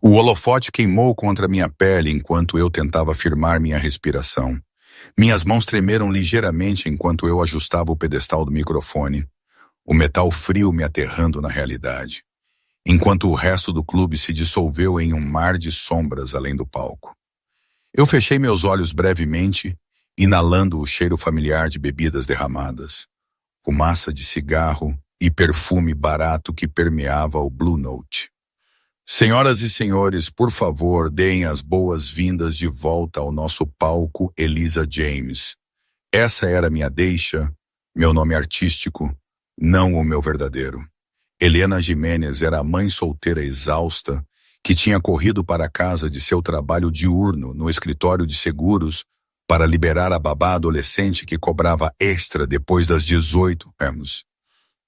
O holofote queimou contra minha pele enquanto eu tentava firmar minha respiração. Minhas mãos tremeram ligeiramente enquanto eu ajustava o pedestal do microfone, o metal frio me aterrando na realidade, enquanto o resto do clube se dissolveu em um mar de sombras além do palco. Eu fechei meus olhos brevemente, inalando o cheiro familiar de bebidas derramadas, fumaça de cigarro e perfume barato que permeava o Blue Note. Senhoras e senhores, por favor, deem as boas-vindas de volta ao nosso palco Elisa James. Essa era minha deixa, meu nome artístico, não o meu verdadeiro. Helena Jimenez era a mãe solteira exausta que tinha corrido para a casa de seu trabalho diurno no escritório de seguros para liberar a babá adolescente que cobrava extra depois das 18 anos.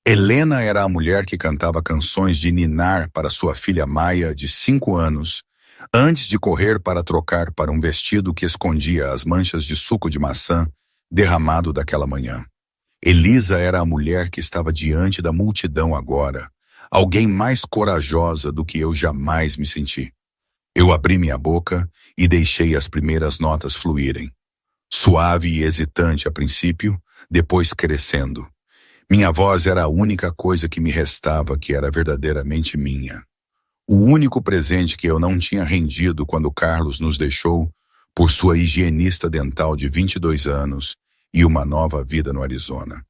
Helena era a mulher que cantava canções de ninar para sua filha Maia, de 5 anos, antes de correr para trocar para um vestido que escondia as manchas de suco de maçã derramado daquela manhã. Elisa era a mulher que estava diante da multidão agora, alguém mais corajosa do que eu jamais me senti. Eu abri minha boca e deixei as primeiras notas fluírem. Suave e hesitante a princípio, depois crescendo. Minha voz era a única coisa que me restava que era verdadeiramente minha. O único presente que eu não tinha rendido quando Carlos nos deixou por sua higienista dental de 22 anos e uma nova vida no Arizona.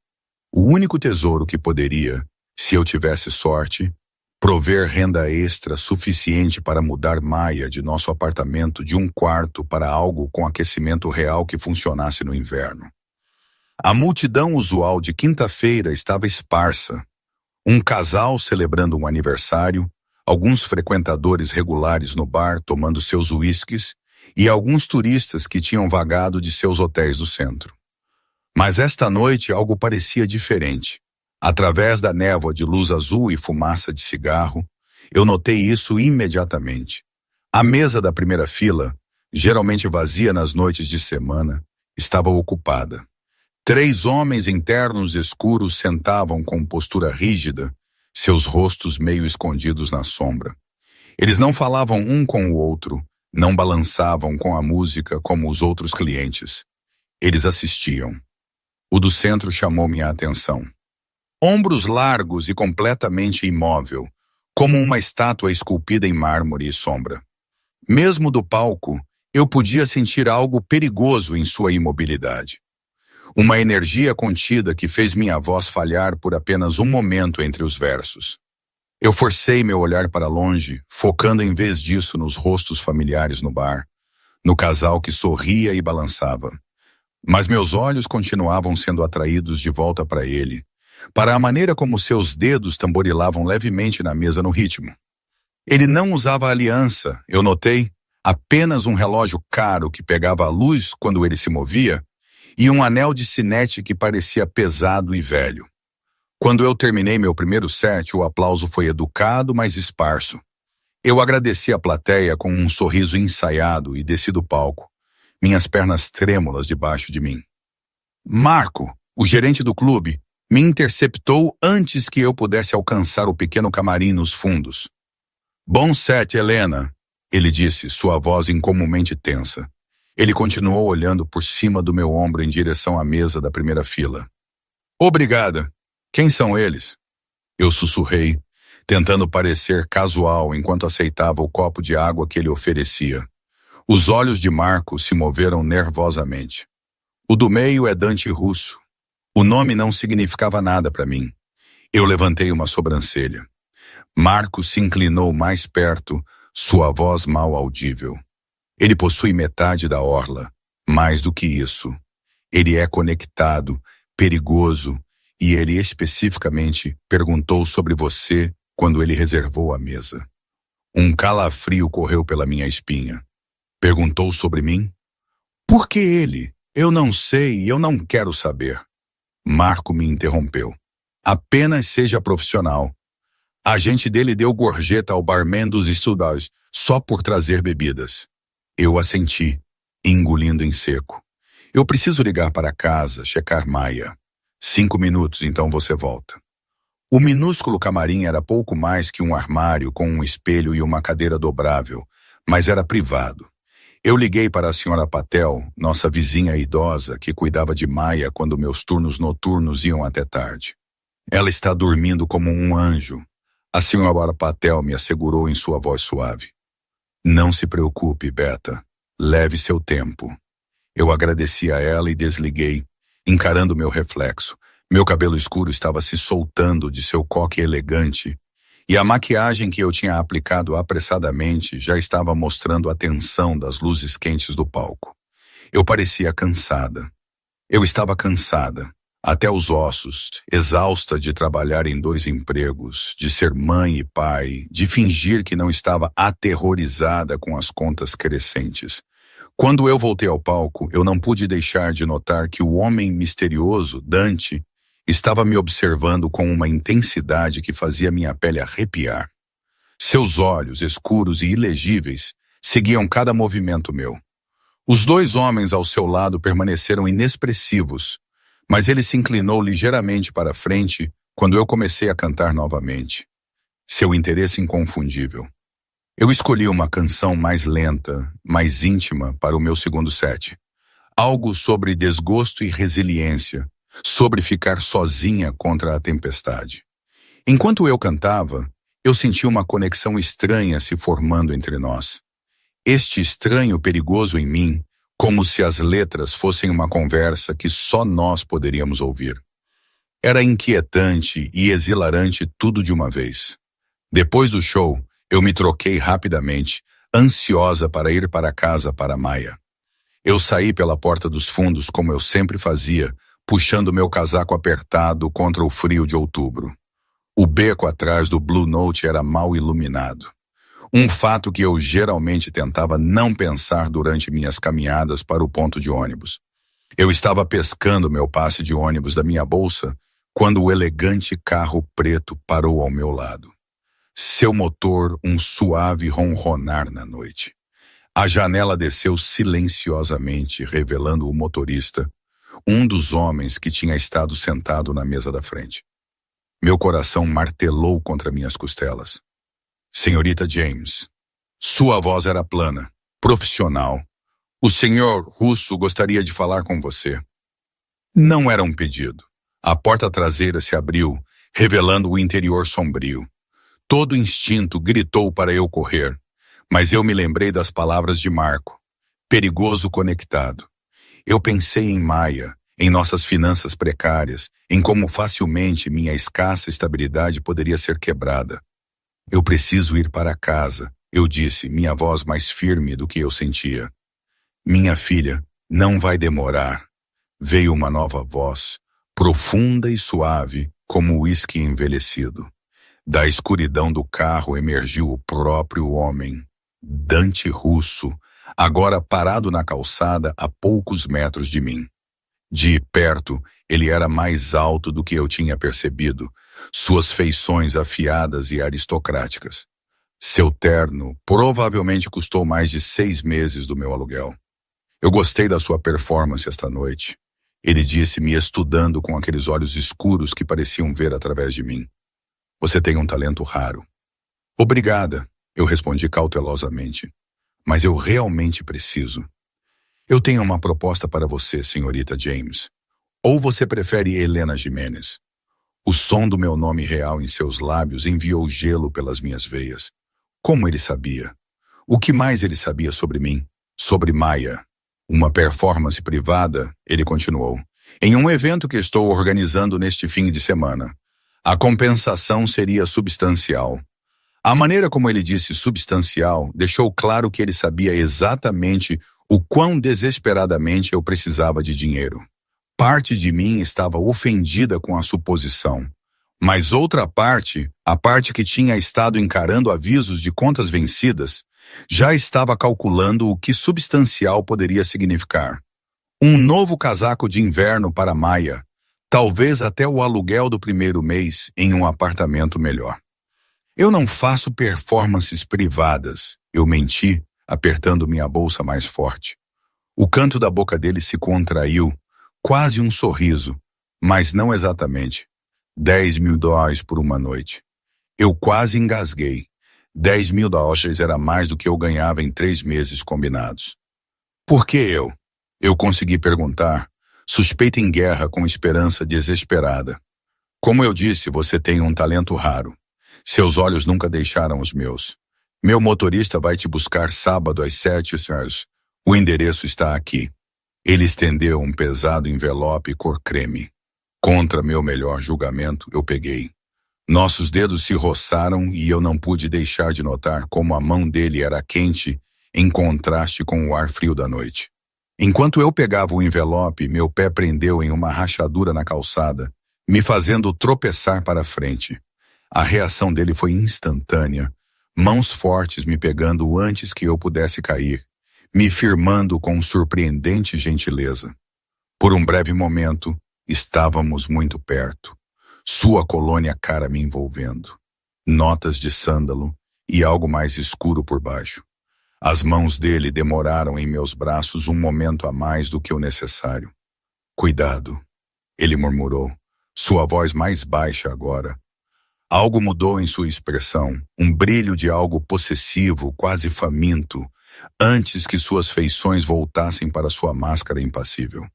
O único tesouro que poderia, se eu tivesse sorte, prover renda extra suficiente para mudar Maia de nosso apartamento de um quarto para algo com aquecimento real que funcionasse no inverno. A multidão usual de quinta-feira estava esparsa. Um casal celebrando um aniversário, alguns frequentadores regulares no bar tomando seus uísques e alguns turistas que tinham vagado de seus hotéis do centro. Mas esta noite algo parecia diferente. Através da névoa de luz azul e fumaça de cigarro, eu notei isso imediatamente. A mesa da primeira fila, geralmente vazia nas noites de semana, estava ocupada. 3 homens internos escuros sentavam com postura rígida, seus rostos meio escondidos na sombra. Eles não falavam um com o outro, não balançavam com a música como os outros clientes. Eles assistiam. O do centro chamou minha atenção. Ombros largos e completamente imóvel, como uma estátua esculpida em mármore e sombra. Mesmo do palco, eu podia sentir algo perigoso em sua imobilidade. Uma energia contida que fez minha voz falhar por apenas um momento entre os versos. Eu forcei meu olhar para longe, focando em vez disso nos rostos familiares no bar, no casal que sorria e balançava. Mas meus olhos continuavam sendo atraídos de volta para ele, para a maneira como seus dedos tamborilavam levemente na mesa no ritmo. Ele não usava aliança, eu notei, apenas um relógio caro que pegava a luz quando ele se movia, e um anel de cinete que parecia pesado e velho. Quando eu terminei meu primeiro set, o aplauso foi educado, mas esparso. Eu agradeci a plateia com um sorriso ensaiado e desci do palco, minhas pernas trêmulas debaixo de mim. Marco, o gerente do clube, me interceptou antes que eu pudesse alcançar o pequeno camarim nos fundos. Bom set, Helena, ele disse, sua voz incomumente tensa. Ele continuou olhando por cima do meu ombro em direção à mesa da primeira fila. Obrigada. Quem são eles? Eu sussurrei, tentando parecer casual enquanto aceitava o copo de água que ele oferecia. Os olhos de Marco se moveram nervosamente. O do meio é Dante Russo. O nome não significava nada para mim. Eu levantei uma sobrancelha. Marco se inclinou mais perto, sua voz mal audível. Ele possui metade da orla, mais do que isso. Ele é conectado, perigoso, e ele especificamente perguntou sobre você quando ele reservou a mesa. Um calafrio correu pela minha espinha. Perguntou sobre mim? Por que ele? Eu não sei e eu não quero saber. Marco me interrompeu. Apenas seja profissional. A agente dele deu gorjeta ao barman dos estudantes só por trazer bebidas. Eu assenti, engolindo em seco. Eu preciso ligar para casa, checar Maia. 5 minutos, então você volta. O minúsculo camarim era pouco mais que um armário com um espelho e uma cadeira dobrável, mas era privado. Eu liguei para a senhora Patel, nossa vizinha idosa, que cuidava de Maia quando meus turnos noturnos iam até tarde. Ela está dormindo como um anjo. A senhora Patel me assegurou em sua voz suave. Não se preocupe, Beta. Leve seu tempo. Eu agradeci a ela e desliguei, encarando meu reflexo. Meu cabelo escuro estava se soltando de seu coque elegante, e a maquiagem que eu tinha aplicado apressadamente já estava mostrando a tensão das luzes quentes do palco. Eu parecia cansada. Eu estava cansada, até os ossos, exausta de trabalhar em 2 empregos, de ser mãe e pai, de fingir que não estava aterrorizada com as contas crescentes. Quando eu voltei ao palco, eu não pude deixar de notar que o homem misterioso, Dante, estava me observando com uma intensidade que fazia minha pele arrepiar. Seus olhos, escuros e ilegíveis, seguiam cada movimento meu. Os 2 homens ao seu lado permaneceram inexpressivos, mas ele se inclinou ligeiramente para frente quando eu comecei a cantar novamente. Seu interesse inconfundível. Eu escolhi uma canção mais lenta, mais íntima para o meu segundo set. Algo sobre desgosto e resiliência, sobre ficar sozinha contra a tempestade. Enquanto eu cantava, eu senti uma conexão estranha se formando entre nós. Este estranho perigoso em mim, como se as letras fossem uma conversa que só nós poderíamos ouvir. Era inquietante e exhilarante tudo de uma vez. Depois do show, eu me troquei rapidamente, ansiosa para ir para casa para Maia. Eu saí pela porta dos fundos como eu sempre fazia, puxando meu casaco apertado contra o frio de outubro. O beco atrás do Blue Note era mal iluminado. Um fato que eu geralmente tentava não pensar durante minhas caminhadas para o ponto de ônibus. Eu estava pescando meu passe de ônibus da minha bolsa quando o elegante carro preto parou ao meu lado. Seu motor, um suave ronronar na noite. A janela desceu silenciosamente, revelando o motorista, um dos homens que tinha estado sentado na mesa da frente. Meu coração martelou contra minhas costelas. Senhorita James, sua voz era plana, profissional. O senhor Russo gostaria de falar com você. Não era um pedido. A porta traseira se abriu, revelando o interior sombrio. Todo instinto gritou para eu correr, mas eu me lembrei das palavras de Marco. Perigoso conectado. Eu pensei em Maia, em nossas finanças precárias, em como facilmente minha escassa estabilidade poderia ser quebrada. Eu preciso ir para casa, eu disse, minha voz mais firme do que eu sentia. Minha filha, não vai demorar. Veio uma nova voz, profunda e suave, como o uísque envelhecido. Da escuridão do carro emergiu o próprio homem, Dante Russo, agora parado na calçada a poucos metros de mim. De perto, ele era mais alto do que eu tinha percebido, suas feições afiadas e aristocráticas. Seu terno provavelmente custou mais de 6 meses do meu aluguel. Eu gostei da sua performance esta noite, ele disse, me estudando com aqueles olhos escuros que pareciam ver através de mim. Você tem um talento raro. Obrigada, eu respondi cautelosamente. Mas eu realmente preciso. Eu tenho uma proposta para você, senhorita James. Ou você prefere Helena Jimenez? O som do meu nome real em seus lábios enviou gelo pelas minhas veias. Como ele sabia? O que mais ele sabia sobre mim? Sobre Maia? Uma performance privada, ele continuou, em um evento que estou organizando neste fim de semana. A compensação seria substancial. A maneira como ele disse substancial deixou claro que ele sabia exatamente o quão desesperadamente eu precisava de dinheiro. Parte de mim estava ofendida com a suposição, mas outra parte, a parte que tinha estado encarando avisos de contas vencidas, já estava calculando o que substancial poderia significar. Um novo casaco de inverno para Maia, talvez até o aluguel do primeiro mês em um apartamento melhor. Eu não faço performances privadas, eu menti, apertando minha bolsa mais forte. O canto da boca dele se contraiu, quase um sorriso, mas não exatamente. US$ 10.000 por uma noite. Eu quase engasguei. US$ 10.000 era mais do que eu ganhava em 3 meses combinados. Por que eu? Eu consegui perguntar, suspeita em guerra com esperança desesperada. Como eu disse, você tem um talento raro. Seus olhos nunca deixaram os meus. Meu motorista vai te buscar sábado às 7h. O endereço está aqui. Ele estendeu um pesado envelope cor creme. Contra meu melhor julgamento, eu peguei. Nossos dedos se roçaram e eu não pude deixar de notar como a mão dele era quente em contraste com o ar frio da noite. Enquanto eu pegava o envelope, meu pé prendeu em uma rachadura na calçada, me fazendo tropeçar para frente. A reação dele foi instantânea, mãos fortes me pegando antes que eu pudesse cair, me firmando com surpreendente gentileza. Por um breve momento, estávamos muito perto. Sua colônia cara me envolvendo. Notas de sândalo e algo mais escuro por baixo. As mãos dele demoraram em meus braços um momento a mais do que o necessário. Cuidado, ele murmurou, sua voz mais baixa agora. Algo mudou em sua expressão, um brilho de algo possessivo, quase faminto, antes que suas feições voltassem para sua máscara impassível.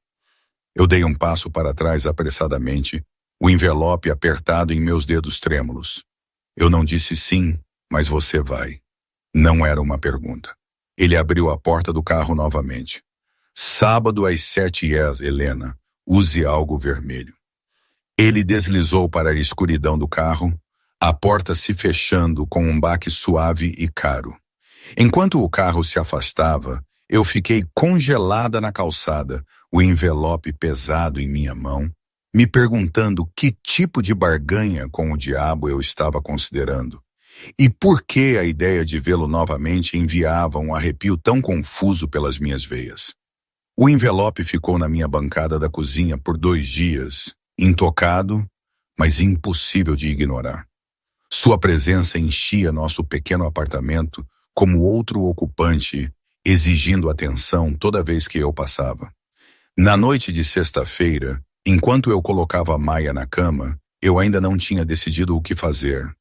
Eu dei um passo para trás apressadamente, o envelope apertado em meus dedos trêmulos. Eu não disse sim, mas você vai. Não era uma pergunta. Ele abriu a porta do carro novamente. Sábado às 7h, Helena. Use algo vermelho. Ele deslizou para a escuridão do carro, a porta se fechando com um baque suave e caro. Enquanto o carro se afastava, eu fiquei congelada na calçada, o envelope pesado em minha mão, me perguntando que tipo de barganha com o diabo eu estava considerando. E por que a ideia de vê-lo novamente enviava um arrepio tão confuso pelas minhas veias. O envelope ficou na minha bancada da cozinha por 2 dias, intocado, mas impossível de ignorar. Sua presença enchia nosso pequeno apartamento como outro ocupante, exigindo atenção toda vez que eu passava. Na noite de sexta-feira, enquanto eu colocava Maia na cama, eu ainda não tinha decidido o que fazer.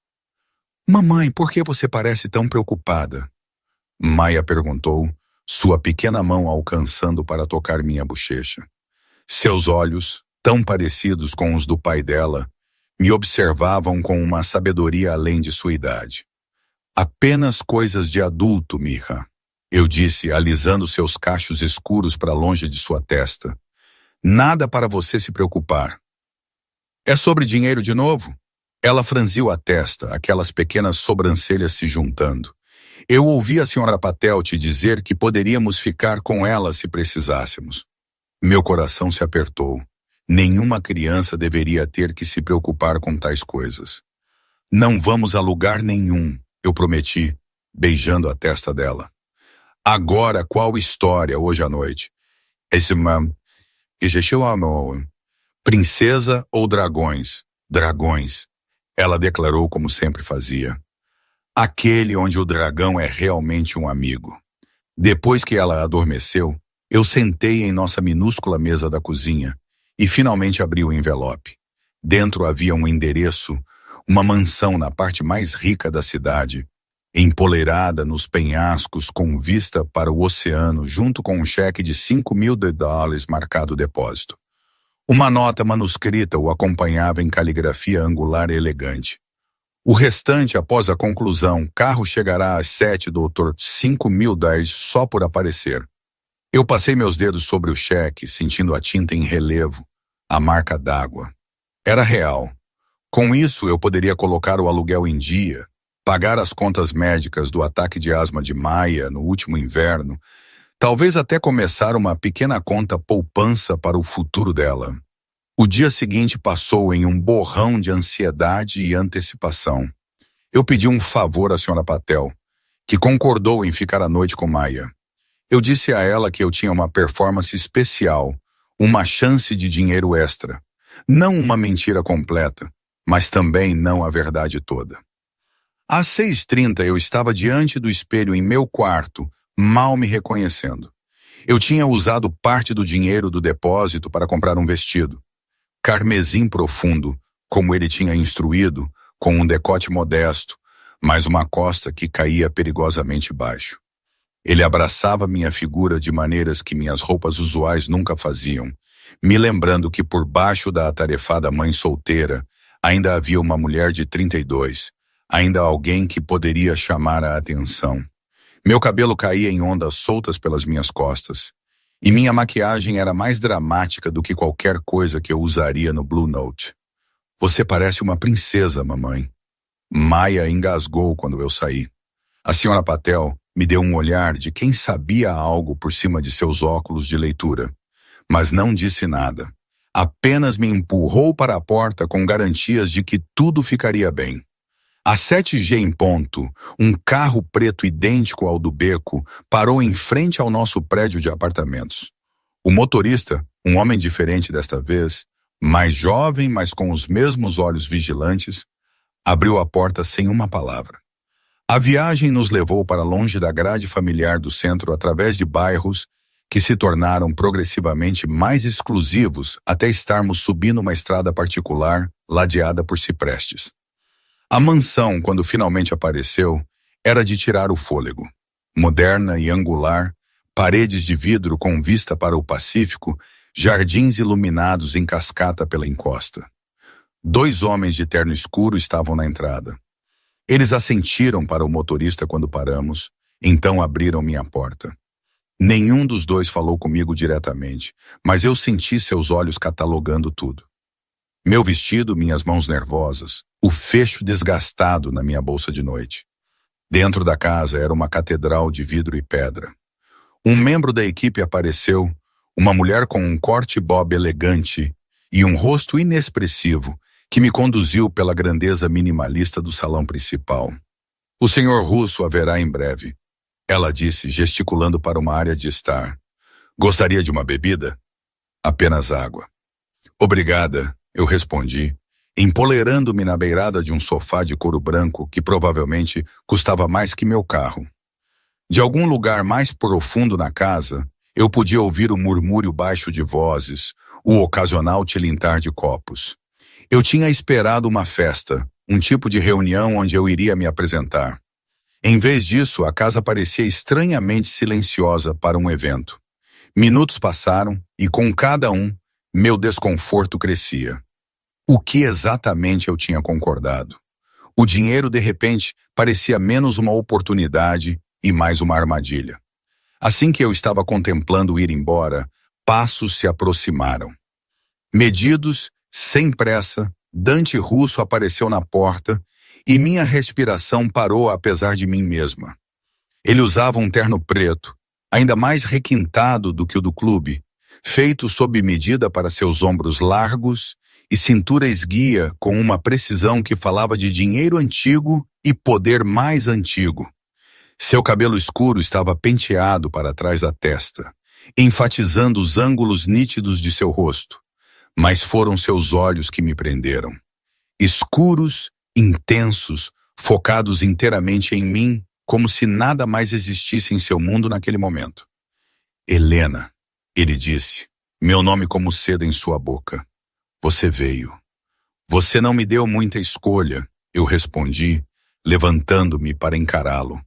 Mamãe, por que você parece tão preocupada? Maia perguntou, sua pequena mão alcançando para tocar minha bochecha. Seus olhos, tão parecidos com os do pai dela, me observavam com uma sabedoria além de sua idade. Apenas coisas de adulto, Mija, eu disse, alisando seus cachos escuros para longe de sua testa. Nada para você se preocupar. É sobre dinheiro de novo? Ela franziu a testa, aquelas pequenas sobrancelhas se juntando. Eu ouvi a senhora Patel te dizer que poderíamos ficar com ela se precisássemos. Meu coração se apertou. Nenhuma criança deveria ter que se preocupar com tais coisas. Não vamos a lugar nenhum, eu prometi, beijando a testa dela. Agora, qual história hoje à noite? Princesa ou dragões? Dragões. Ela declarou como sempre fazia. Aquele onde o dragão é realmente um amigo. Depois que ela adormeceu, eu sentei em nossa minúscula mesa da cozinha e finalmente abri o envelope. Dentro havia um endereço, uma mansão na parte mais rica da cidade, empoleirada nos penhascos com vista para o oceano junto com um cheque de $5.000 marcado depósito. Uma nota manuscrita o acompanhava em caligrafia angular elegante. O restante, após a conclusão, carro chegará às 7, doutor, $5.000 só por aparecer. Eu passei meus dedos sobre o cheque, sentindo a tinta em relevo, a marca d'água. Era real. Com isso, eu poderia colocar o aluguel em dia, pagar as contas médicas do ataque de asma de Maia no último inverno, talvez até começar uma pequena conta poupança para o futuro dela. O dia seguinte passou em um borrão de ansiedade e antecipação. Eu pedi um favor à senhora Patel, que concordou em ficar à noite com Maia. Eu disse a ela que eu tinha uma performance especial, uma chance de dinheiro extra. Não uma mentira completa, mas também não a verdade toda. Às 6h30 eu estava diante do espelho em meu quarto, mal me reconhecendo. Eu tinha usado parte do dinheiro do depósito para comprar um vestido. Carmesim profundo, como ele tinha instruído, com um decote modesto, mas uma costa que caía perigosamente baixo. Ele abraçava minha figura de maneiras que minhas roupas usuais nunca faziam, me lembrando que por baixo da atarefada mãe solteira ainda havia uma mulher de 32, ainda alguém que poderia chamar a atenção. Meu cabelo caía em ondas soltas pelas minhas costas, e minha maquiagem era mais dramática do que qualquer coisa que eu usaria no Blue Note. Você parece uma princesa, mamãe. Maia engasgou quando eu saí. A senhora Patel me deu um olhar de quem sabia algo por cima de seus óculos de leitura, mas não disse nada. Apenas me empurrou para a porta com garantias de que tudo ficaria bem. Às 7h em ponto, um carro preto idêntico ao do beco parou em frente ao nosso prédio de apartamentos. O motorista, um homem diferente desta vez, mais jovem, mas com os mesmos olhos vigilantes, abriu a porta sem uma palavra. A viagem nos levou para longe da grade familiar do centro através de bairros que se tornaram progressivamente mais exclusivos até estarmos subindo uma estrada particular ladeada por ciprestes. A mansão, quando finalmente apareceu, era de tirar o fôlego. Moderna e angular, paredes de vidro com vista para o Pacífico, jardins iluminados em cascata pela encosta. 2 homens de terno escuro estavam na entrada. Eles assentiram para o motorista quando paramos, então abriram minha porta. Nenhum dos 2 falou comigo diretamente, mas eu senti seus olhos catalogando tudo. Meu vestido, minhas mãos nervosas, o fecho desgastado na minha bolsa de noite. Dentro da casa era uma catedral de vidro e pedra. Um membro da equipe apareceu, uma mulher com um corte bob elegante e um rosto inexpressivo que me conduziu pela grandeza minimalista do salão principal. O senhor Russo haverá em breve, ela disse, gesticulando para uma área de estar. Gostaria de uma bebida? Apenas água. Obrigada, eu respondi, empoleirando-me na beirada de um sofá de couro branco que provavelmente custava mais que meu carro. De algum lugar mais profundo na casa, eu podia ouvir o murmúrio baixo de vozes, o ocasional tilintar de copos. Eu tinha esperado uma festa, um tipo de reunião onde eu iria me apresentar. Em vez disso, a casa parecia estranhamente silenciosa para um evento. Minutos passaram e, com cada um, meu desconforto crescia. O que exatamente eu tinha concordado? O dinheiro, de repente, parecia menos uma oportunidade e mais uma armadilha. Assim que eu estava contemplando ir embora, passos se aproximaram. Medidos, sem pressa, Dante Russo apareceu na porta e minha respiração parou apesar de mim mesma. Ele usava um terno preto, ainda mais requintado do que o do clube, feito sob medida para seus ombros largos e cintura esguia com uma precisão que falava de dinheiro antigo e poder mais antigo. Seu cabelo escuro estava penteado para trás da testa, enfatizando os ângulos nítidos de seu rosto, mas foram seus olhos que me prenderam. Escuros, intensos, focados inteiramente em mim, como se nada mais existisse em seu mundo naquele momento. Helena, ele disse, meu nome como seda em sua boca. Você veio. Você não me deu muita escolha, eu respondi, levantando-me para encará-lo.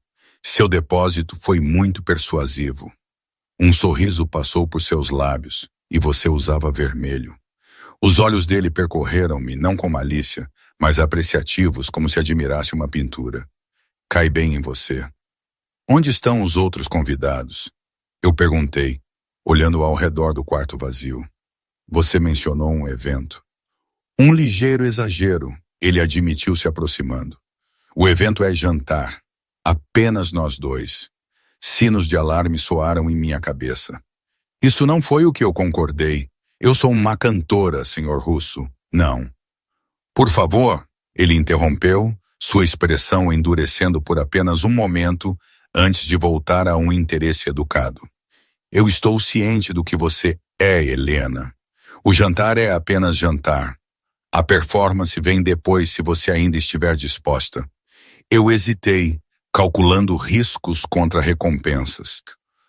Seu depósito foi muito persuasivo. Um sorriso passou por seus lábios, e você usava vermelho. Os olhos dele percorreram-me, não com malícia, mas apreciativos, como se admirasse uma pintura. Cai bem em você. Onde estão os outros convidados? Eu perguntei, olhando ao redor do quarto vazio. Você mencionou um evento. Um ligeiro exagero, ele admitiu se aproximando. O evento é jantar. Apenas nós 2. Sinos de alarme soaram em minha cabeça. Isso não foi o que eu concordei. Eu sou uma cantora, senhor Russo. Não. Por favor, ele interrompeu, sua expressão endurecendo por apenas um momento antes de voltar a um interesse educado. Eu estou ciente do que você é, Helena. O jantar é apenas jantar. A performance vem depois se você ainda estiver disposta. Eu hesitei, calculando riscos contra recompensas.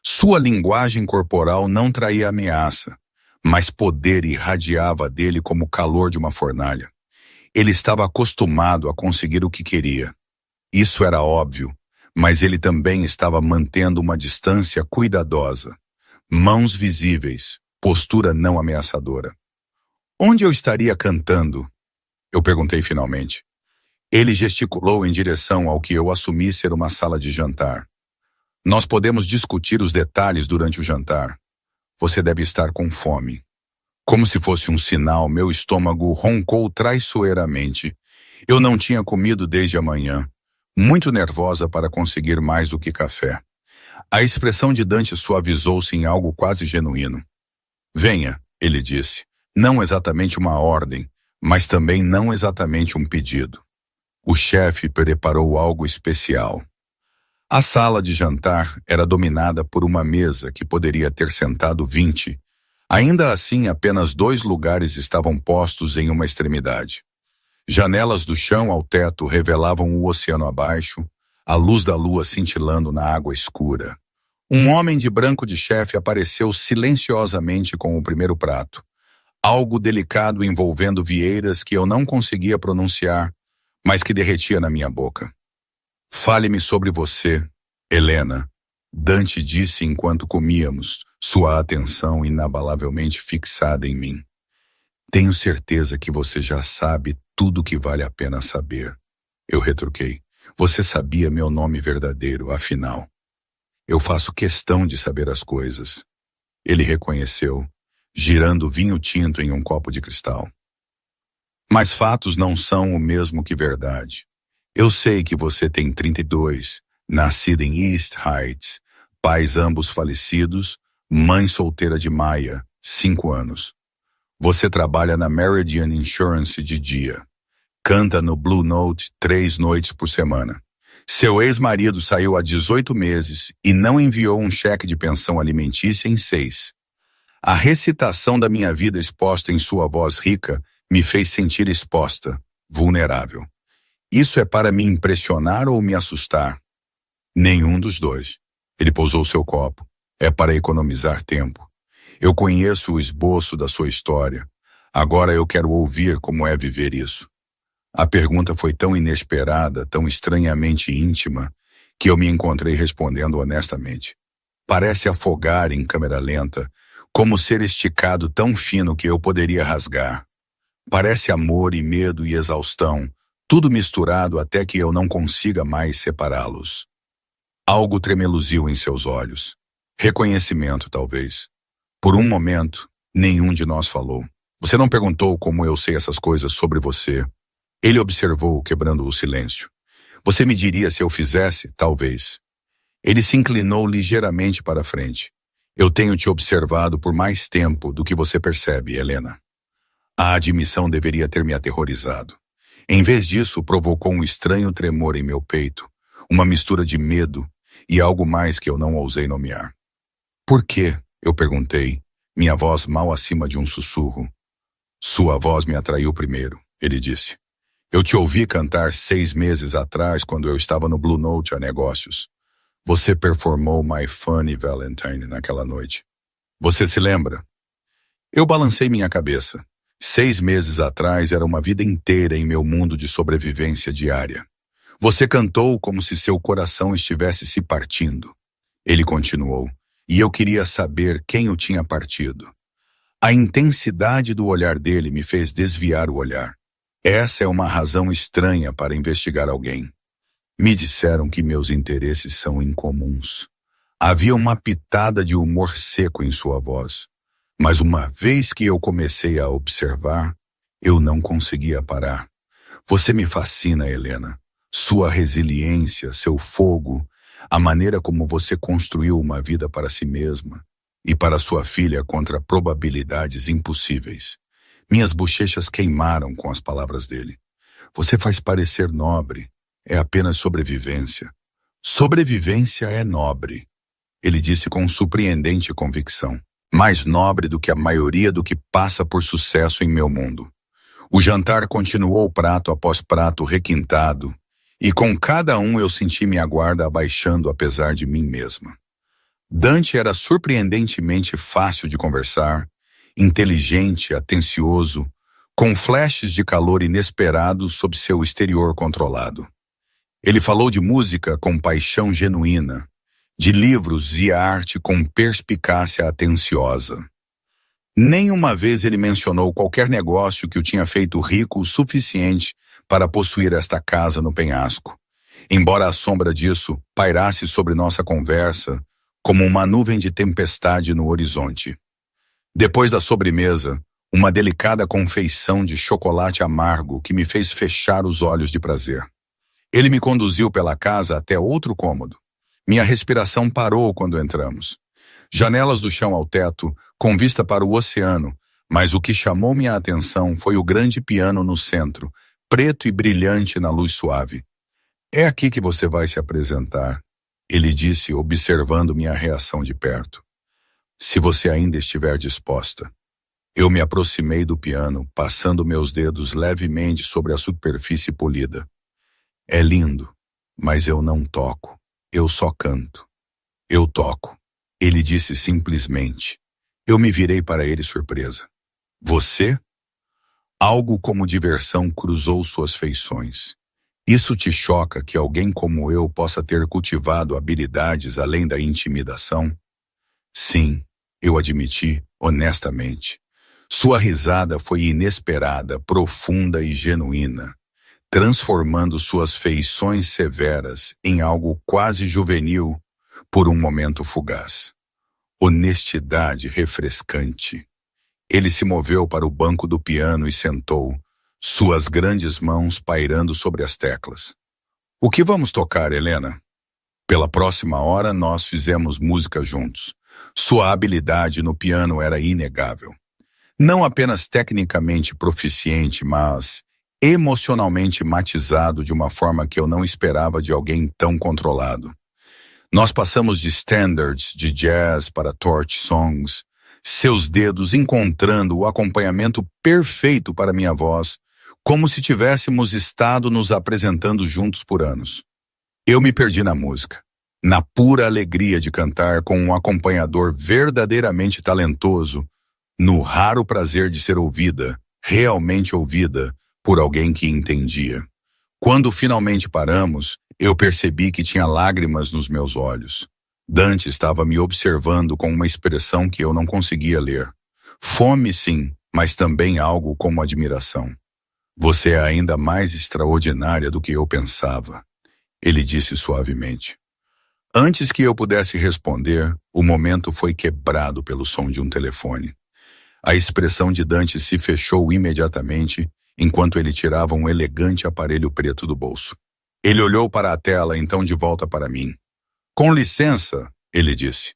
Sua linguagem corporal não traía ameaça, mas poder irradiava dele como o calor de uma fornalha. Ele estava acostumado a conseguir o que queria. Isso era óbvio, mas ele também estava mantendo uma distância cuidadosa. Mãos visíveis, postura não ameaçadora. Onde eu estaria cantando? Eu perguntei finalmente. Ele gesticulou em direção ao que eu assumi ser uma sala de jantar. Nós podemos discutir os detalhes durante o jantar. Você deve estar com fome. Como se fosse um sinal, meu estômago roncou traiçoeiramente. Eu não tinha comido desde a manhã, muito nervosa para conseguir mais do que café. A expressão de Dante suavizou-se em algo quase genuíno. Venha, ele disse, não exatamente uma ordem, mas também não exatamente um pedido. O chefe preparou algo especial. A sala de jantar era dominada por uma mesa que poderia ter sentado 20. Ainda assim, apenas 2 lugares estavam postos em uma extremidade. Janelas do chão ao teto revelavam o oceano abaixo, a luz da lua cintilando na água escura. Um homem de branco de chefe apareceu silenciosamente com o primeiro prato. Algo delicado envolvendo vieiras que eu não conseguia pronunciar, mas que derretia na minha boca. Fale-me sobre você, Helena, Dante disse enquanto comíamos, sua atenção inabalavelmente fixada em mim. Tenho certeza que você já sabe tudo que vale a pena saber. Eu retruquei. Você sabia meu nome verdadeiro, afinal. Eu faço questão de saber as coisas. Ele reconheceu, girando vinho tinto em um copo de cristal. Mas fatos não são o mesmo que verdade. Eu sei que você tem 32, nascida em East Heights, pais ambos falecidos, mãe solteira de Maia, 5 anos. Você trabalha na Meridian Insurance de dia. Canta no Blue Note 3 noites por semana. Seu ex-marido saiu há 18 meses e não enviou um cheque de pensão alimentícia em 6. A recitação da minha vida exposta em sua voz rica me fez sentir exposta, vulnerável. Isso é para me impressionar ou me assustar? Nenhum dos dois. Ele pousou seu copo. É para economizar tempo. Eu conheço o esboço da sua história. Agora eu quero ouvir como é viver isso. A pergunta foi tão inesperada, tão estranhamente íntima, que eu me encontrei respondendo honestamente. Parece afogar em câmera lenta, como ser esticado tão fino que eu poderia rasgar. Parece amor e medo e exaustão, tudo misturado até que eu não consiga mais separá-los. Algo tremeluziu em seus olhos. Reconhecimento, talvez. Por um momento, nenhum de nós falou. Você não perguntou como eu sei essas coisas sobre você. Ele observou, quebrando o silêncio. Você me diria se eu fizesse, talvez. Ele se inclinou ligeiramente para a frente. Eu tenho te observado por mais tempo do que você percebe, Helena. A admissão deveria ter me aterrorizado. Em vez disso, provocou um estranho tremor em meu peito, uma mistura de medo e algo mais que eu não ousei nomear. Por quê? Eu perguntei, minha voz mal acima de um sussurro. Sua voz me atraiu primeiro, ele disse. Eu te ouvi cantar 6 meses atrás quando eu estava no Blue Note a negócios. Você performou My Funny Valentine naquela noite. Você se lembra? Eu balancei minha cabeça. 6 meses atrás era uma vida inteira em meu mundo de sobrevivência diária. Você cantou como se seu coração estivesse se partindo. Ele continuou, e eu queria saber quem o tinha partido. A intensidade do olhar dele me fez desviar o olhar. Essa é uma razão estranha para investigar alguém. Me disseram que meus interesses são incomuns. Havia uma pitada de humor seco em sua voz. Mas uma vez que eu comecei a observar, eu não conseguia parar. Você me fascina, Helena. Sua resiliência, seu fogo, a maneira como você construiu uma vida para si mesma e para sua filha contra probabilidades impossíveis. Minhas bochechas queimaram com as palavras dele. Você faz parecer nobre. É apenas sobrevivência. Sobrevivência é nobre, ele disse com surpreendente convicção. Mais nobre do que a maioria do que passa por sucesso em meu mundo. O jantar continuou prato após prato requintado, e com cada um eu senti minha guarda abaixando apesar de mim mesma. Dante era surpreendentemente fácil de conversar, inteligente, atencioso, com flashes de calor inesperado sob seu exterior controlado. Ele falou de música com paixão genuína, de livros e arte com perspicácia atenciosa. Nenhuma vez ele mencionou qualquer negócio que o tinha feito rico o suficiente para possuir esta casa no penhasco, embora a sombra disso pairasse sobre nossa conversa como uma nuvem de tempestade no horizonte. Depois da sobremesa, uma delicada confeição de chocolate amargo que me fez fechar os olhos de prazer. Ele me conduziu pela casa até outro cômodo. Minha respiração parou quando entramos. Janelas do chão ao teto, com vista para o oceano, mas o que chamou minha atenção foi o grande piano no centro, preto e brilhante na luz suave. "É aqui que você vai se apresentar", ele disse, observando minha reação de perto. "Se você ainda estiver disposta." Eu me aproximei do piano, passando meus dedos levemente sobre a superfície polida. "É lindo, mas eu não toco. Eu só canto." "Eu toco", ele disse simplesmente. Eu me virei para ele surpresa. "Você?" Algo como diversão cruzou suas feições. "Isso te choca que alguém como eu possa ter cultivado habilidades além da intimidação?" "Sim", eu admiti, honestamente. Sua risada foi inesperada, profunda e genuína, transformando suas feições severas em algo quase juvenil por um momento fugaz. Honestidade refrescante. Ele se moveu para o banco do piano e sentou, suas grandes mãos pairando sobre as teclas. "O que vamos tocar, Helena?" Pela próxima hora, nós fizemos música juntos. Sua habilidade no piano era inegável. Não apenas tecnicamente proficiente, mas emocionalmente matizado de uma forma que eu não esperava de alguém tão controlado. Nós passamos de standards de jazz para torch songs, seus dedos encontrando o acompanhamento perfeito para minha voz, como se tivéssemos estado nos apresentando juntos por anos. Eu me perdi na música, na pura alegria de cantar com um acompanhador verdadeiramente talentoso, no raro prazer de ser ouvida, realmente ouvida, por alguém que entendia. Quando finalmente paramos, eu percebi que tinha lágrimas nos meus olhos. Dante estava me observando com uma expressão que eu não conseguia ler. Fome, sim, mas também algo como admiração. "Você é ainda mais extraordinária do que eu pensava", ele disse suavemente. Antes que eu pudesse responder, o momento foi quebrado pelo som de um telefone. A expressão de Dante se fechou imediatamente, enquanto ele tirava um elegante aparelho preto do bolso. Ele olhou para a tela, então de volta para mim. "Com licença", ele disse.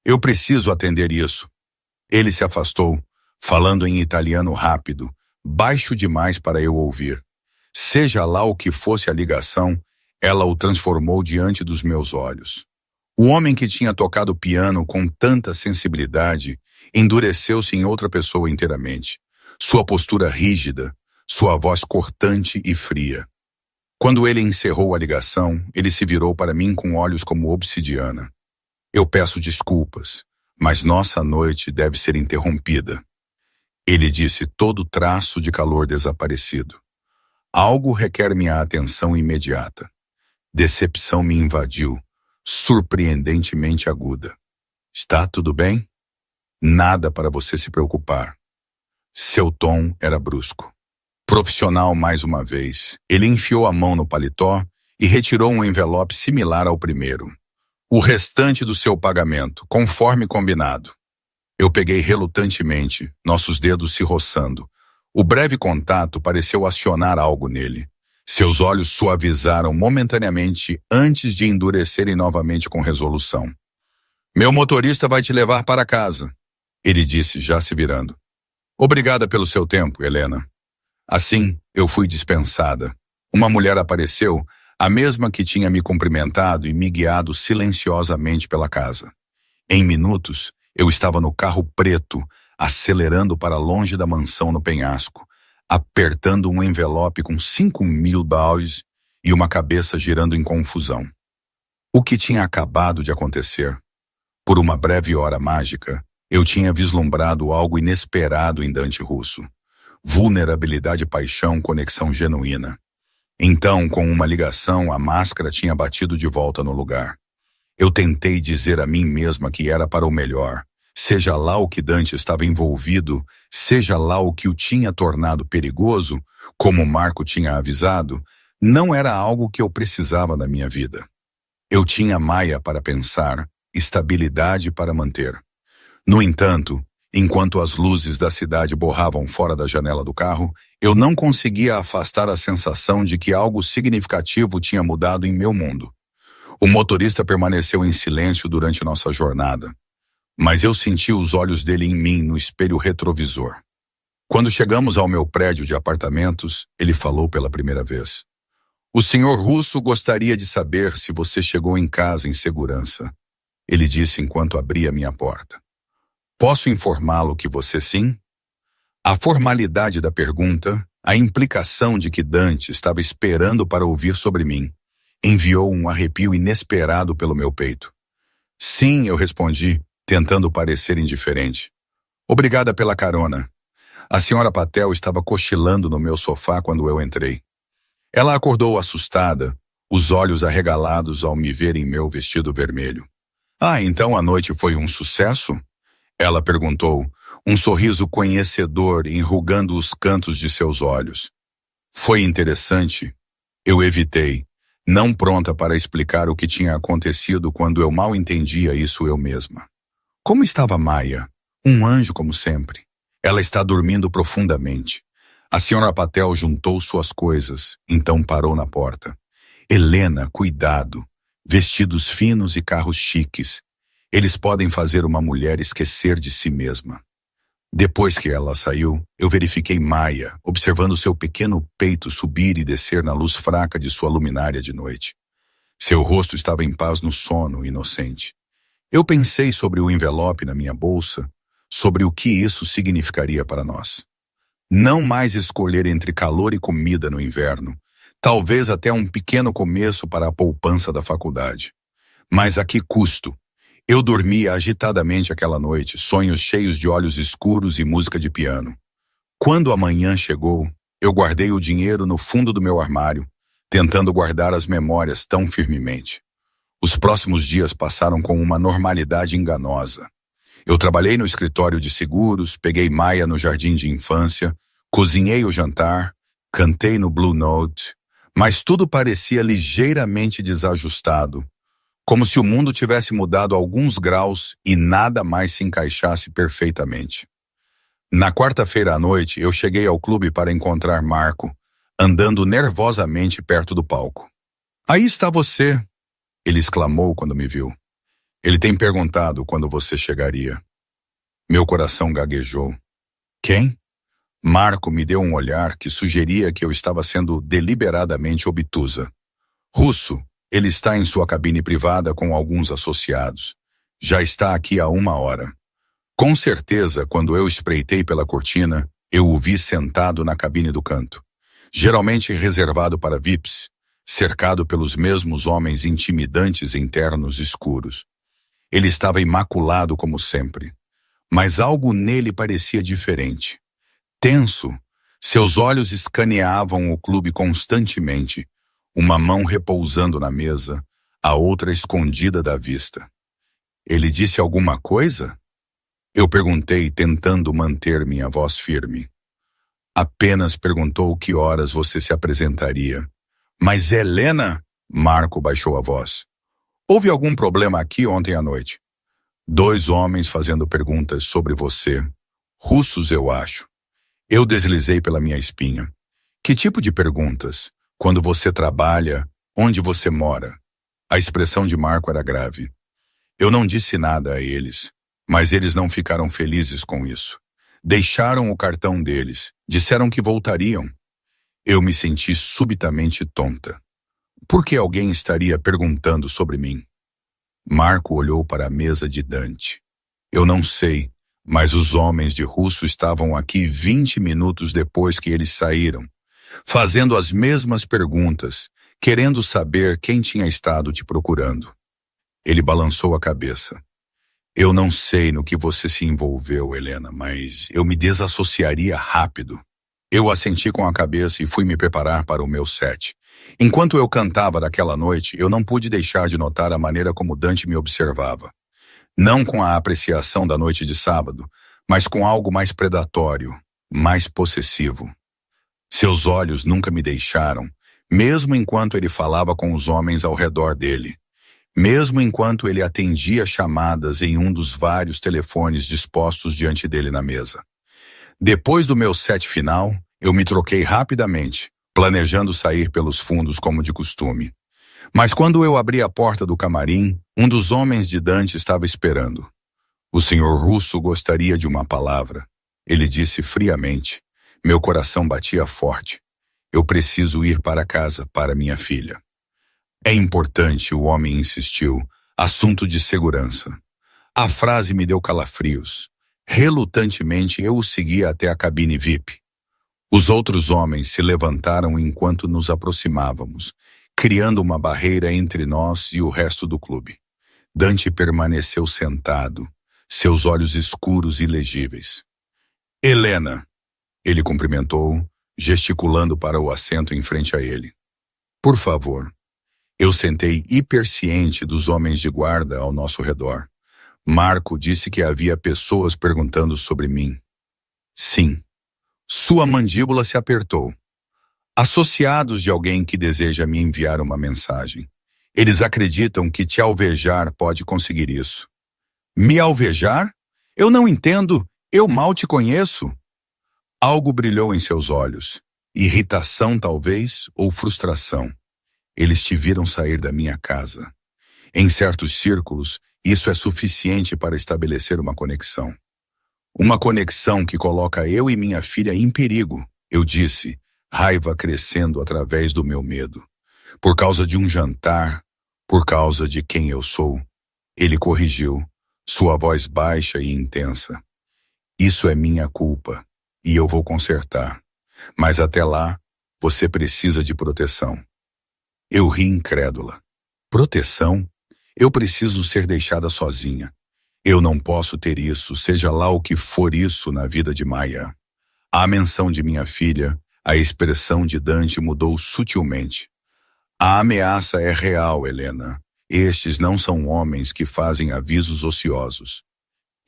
"Eu preciso atender isso." Ele se afastou, falando em italiano rápido, baixo demais para eu ouvir. Seja lá o que fosse a ligação, ela o transformou diante dos meus olhos. O homem que tinha tocado piano com tanta sensibilidade endureceu-se em outra pessoa inteiramente. Sua postura rígida, sua voz cortante e fria. Quando ele encerrou a ligação, ele se virou para mim com olhos como obsidiana. "Eu peço desculpas, mas nossa noite deve ser interrompida", ele disse, todo traço de calor desaparecido. "Algo requer minha atenção imediata." Decepção me invadiu, surpreendentemente aguda. "Está tudo bem?" "Nada para você se preocupar." Seu tom era brusco. Profissional mais uma vez, ele enfiou a mão no paletó e retirou um envelope similar ao primeiro. "O restante do seu pagamento, conforme combinado." Eu peguei relutantemente, nossos dedos se roçando. O breve contato pareceu acionar algo nele. Seus olhos suavizaram momentaneamente antes de endurecerem novamente com resolução. "Meu motorista vai te levar para casa", ele disse, já se virando. "Obrigada pelo seu tempo, Helena." Assim, eu fui dispensada. Uma mulher apareceu, a mesma que tinha me cumprimentado e me guiado silenciosamente pela casa. Em minutos, eu estava no carro preto, acelerando para longe da mansão no penhasco, apertando um envelope com $5.000 e uma cabeça girando em confusão. O que tinha acabado de acontecer? Por uma breve hora mágica, eu tinha vislumbrado algo inesperado em Dante Russo. Vulnerabilidade, paixão, conexão genuína. Então, com uma ligação, a máscara tinha batido de volta no lugar. Eu tentei dizer a mim mesma que era para o melhor. Seja lá o que Dante estava envolvido, seja lá o que o tinha tornado perigoso, como Marco tinha avisado, não era algo que eu precisava na minha vida. Eu tinha Maia para pensar, estabilidade para manter. No entanto, enquanto as luzes da cidade borravam fora da janela do carro, eu não conseguia afastar a sensação de que algo significativo tinha mudado em meu mundo. O motorista permaneceu em silêncio durante nossa jornada, mas eu senti os olhos dele em mim no espelho retrovisor. Quando chegamos ao meu prédio de apartamentos, ele falou pela primeira vez. O senhor Russo gostaria de saber se você chegou em casa em segurança. Ele disse enquanto abria minha porta. Posso informá-lo que você sim? A formalidade da pergunta, a implicação de que Dante estava esperando para ouvir sobre mim, enviou um arrepio inesperado pelo meu peito. Sim, eu respondi, tentando parecer indiferente. Obrigada pela carona. A senhora Patel estava cochilando no meu sofá quando eu entrei. Ela acordou assustada, os olhos arregalados ao me ver em meu vestido vermelho. Ah, então a noite foi um sucesso? Ela perguntou, um sorriso conhecedor enrugando os cantos de seus olhos. Foi interessante. Eu evitei, não pronta para explicar o que tinha acontecido quando eu mal entendia isso eu mesma. Como estava Maia? Um anjo como sempre. Ela está dormindo profundamente. A senhora Patel juntou suas coisas, então parou na porta. Helena, cuidado. Vestidos finos e carros chiques. Eles podem fazer uma mulher esquecer de si mesma. Depois que ela saiu, eu verifiquei Maia, observando seu pequeno peito subir e descer na luz fraca de sua luminária de noite. Seu rosto estava em paz no sono, inocente. Eu pensei sobre o envelope na minha bolsa, sobre o que isso significaria para nós. Não mais escolher entre calor e comida no inverno, talvez até um pequeno começo para a poupança da faculdade. Mas a que custo? Eu dormia agitadamente aquela noite, sonhos cheios de olhos escuros e música de piano. Quando a manhã chegou, eu guardei o dinheiro no fundo do meu armário, tentando guardar as memórias tão firmemente. Os próximos dias passaram com uma normalidade enganosa. Eu trabalhei no escritório de seguros, peguei Maia no jardim de infância, cozinhei o jantar, cantei no Blue Note, mas tudo parecia ligeiramente desajustado, como se o mundo tivesse mudado alguns graus e nada mais se encaixasse perfeitamente. Na quarta-feira à noite, eu cheguei ao clube para encontrar Marco, andando nervosamente perto do palco. Aí está você, ele exclamou quando me viu. Ele tem perguntado quando você chegaria. Meu coração gaguejou. Quem? Marco me deu um olhar que sugeria que eu estava sendo deliberadamente obtusa. Russo, ele está em sua cabine privada com alguns associados. Já está aqui há 1 hora. Com certeza, quando eu espreitei pela cortina, eu o vi sentado na cabine do canto. Geralmente reservado para VIPs, cercado pelos mesmos homens intimidantes em ternos escuros. Ele estava imaculado como sempre, mas algo nele parecia diferente. Tenso, seus olhos escaneavam o clube constantemente, uma mão repousando na mesa, a outra escondida da vista. Ele disse alguma coisa? Eu perguntei, tentando manter minha voz firme. Apenas perguntou que horas você se apresentaria. Mas Helena? Marco baixou a voz. Houve algum problema aqui ontem à noite? 2 homens fazendo perguntas sobre você. Russos, eu acho. Eu deslizei pela minha espinha. Que tipo de perguntas? Quando você trabalha, onde você mora? A expressão de Marco era grave. Eu não disse nada a eles, mas eles não ficaram felizes com isso. Deixaram o cartão deles, disseram que voltariam. Eu me senti subitamente tonta. Por que alguém estaria perguntando sobre mim? Marco olhou para a mesa de Dante. Eu não sei, mas os homens de Russo estavam aqui 20 minutos depois que eles saíram, fazendo as mesmas perguntas, querendo saber quem tinha estado te procurando. Ele balançou a cabeça. Eu não sei no que você se envolveu, Helena, mas eu me desassociaria rápido. Eu assenti com a cabeça e fui me preparar para o meu set. Enquanto eu cantava daquela noite, eu não pude deixar de notar a maneira como Dante me observava. Não com a apreciação da noite de sábado, mas com algo mais predatório, mais possessivo. Seus olhos nunca me deixaram, mesmo enquanto ele falava com os homens ao redor dele. Mesmo enquanto ele atendia chamadas em um dos vários telefones dispostos diante dele na mesa. Depois do meu set final, eu me troquei rapidamente, planejando sair pelos fundos como de costume. Mas quando eu abri a porta do camarim, um dos homens de Dante estava esperando. O senhor Russo gostaria de uma palavra. Ele disse friamente. Meu coração batia forte. Eu preciso ir para casa para minha filha. É importante, o homem insistiu. Assunto de segurança. A frase me deu calafrios. Relutantemente, eu o segui até a cabine VIP. Os outros homens se levantaram enquanto nos aproximávamos, criando uma barreira entre nós e o resto do clube. Dante permaneceu sentado, seus olhos escuros e ilegíveis. Helena, ele cumprimentou, gesticulando para o assento em frente a ele. Por favor. Eu sentei hiperciente dos homens de guarda ao nosso redor. Marco disse que havia pessoas perguntando sobre mim. Sim. Sua mandíbula se apertou. Associados de alguém que deseja me enviar uma mensagem. Eles acreditam que te alvejar pode conseguir isso. Me alvejar? Eu não entendo. Eu mal te conheço. Algo brilhou em seus olhos. Irritação, talvez, ou frustração. Eles te viram sair da minha casa. Em certos círculos, isso é suficiente para estabelecer uma conexão. Uma conexão que coloca eu e minha filha em perigo, eu disse, raiva crescendo através do meu medo. Por causa de um jantar, por causa de quem eu sou. Ele corrigiu, sua voz baixa e intensa. Isso é minha culpa, e eu vou consertar. Mas até lá, você precisa de proteção. Eu ri incrédula. Proteção? Eu preciso ser deixada sozinha. Eu não posso ter isso, seja lá o que for isso na vida de Maia. A menção de minha filha, a expressão de Dante mudou sutilmente. A ameaça é real, Helena. Estes não são homens que fazem avisos ociosos.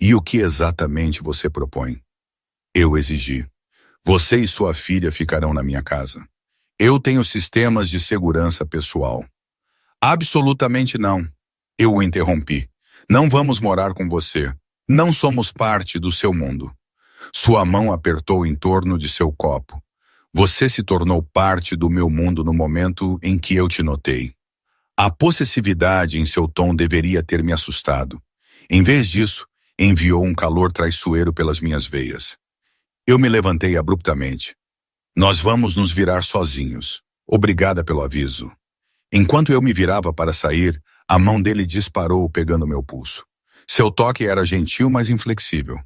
E o que exatamente você propõe? Eu exigi. Você e sua filha ficarão na minha casa. Eu tenho sistemas de segurança pessoal. Absolutamente não. Eu o interrompi. Não vamos morar com você. Não somos parte do seu mundo. Sua mão apertou em torno de seu copo. Você se tornou parte do meu mundo no momento em que eu te notei. A possessividade em seu tom deveria ter me assustado. Em vez disso, enviou um calor traiçoeiro pelas minhas veias. Eu me levantei abruptamente. Nós vamos nos virar sozinhos. Obrigada pelo aviso. Enquanto eu me virava para sair, a mão dele disparou pegando meu pulso. Seu toque era gentil, mas inflexível.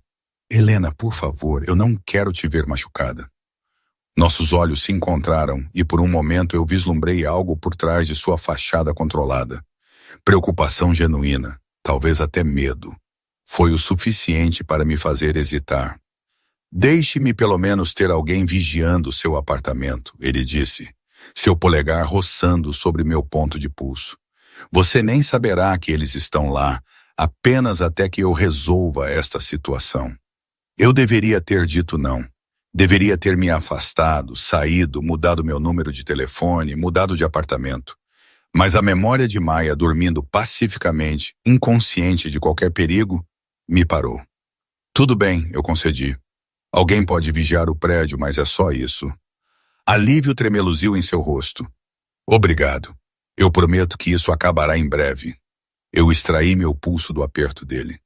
Helena, por favor, eu não quero te ver machucada. Nossos olhos se encontraram e por um momento eu vislumbrei algo por trás de sua fachada controlada. Preocupação genuína, talvez até medo. Foi o suficiente para me fazer hesitar. Deixe-me pelo menos ter alguém vigiando seu apartamento, ele disse, seu polegar roçando sobre meu ponto de pulso. Você nem saberá que eles estão lá, apenas até que eu resolva esta situação. Eu deveria ter dito não. Deveria ter me afastado, saído, mudado meu número de telefone, mudado de apartamento. Mas a memória de Maia dormindo pacificamente, inconsciente de qualquer perigo, me parou. Tudo bem, eu concedi. Alguém pode vigiar o prédio, mas é só isso. Alívio tremeluziu em seu rosto. Obrigado. Eu prometo que isso acabará em breve. Eu extraí meu pulso do aperto dele.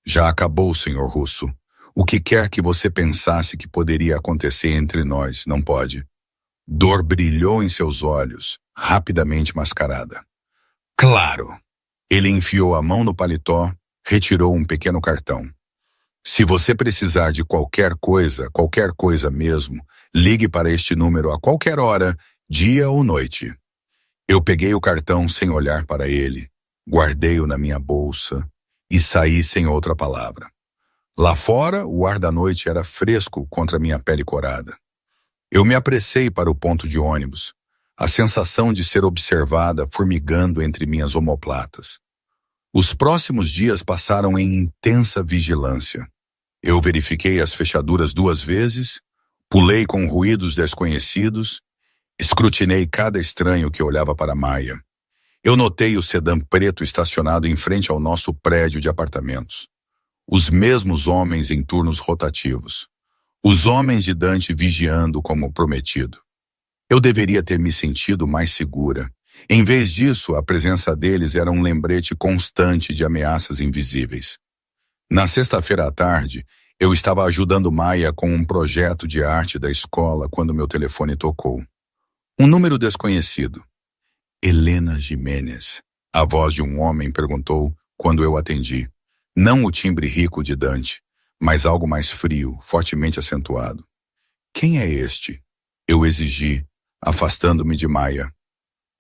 Já acabou, senhor Russo. O que quer que você pensasse que poderia acontecer entre nós, não pode. Dor brilhou em seus olhos, rapidamente mascarada. Claro! Ele enfiou a mão no paletó, retirou um pequeno cartão. Se você precisar de qualquer coisa mesmo, ligue para este número a qualquer hora, dia ou noite. Eu peguei o cartão sem olhar para ele, guardei-o na minha bolsa e saí sem outra palavra. Lá fora, o ar da noite era fresco contra minha pele corada. Eu me apressei para o ponto de ônibus, a sensação de ser observada formigando entre minhas omoplatas. Os próximos dias passaram em intensa vigilância. Eu verifiquei as fechaduras 2 vezes, pulei com ruídos desconhecidos, escrutinei cada estranho que olhava para Maia. Eu notei o sedã preto estacionado em frente ao nosso prédio de apartamentos. Os mesmos homens em turnos rotativos. Os homens de Dante vigiando como prometido. Eu deveria ter me sentido mais segura. Em vez disso, a presença deles era um lembrete constante de ameaças invisíveis. Na sexta-feira à tarde, eu estava ajudando Maia com um projeto de arte da escola quando meu telefone tocou. Um número desconhecido. Helena Jimenez. A voz de um homem perguntou quando eu atendi. Não o timbre rico de Dante, mas algo mais frio, fortemente acentuado. Quem é este? Eu exigi, afastando-me de Maia.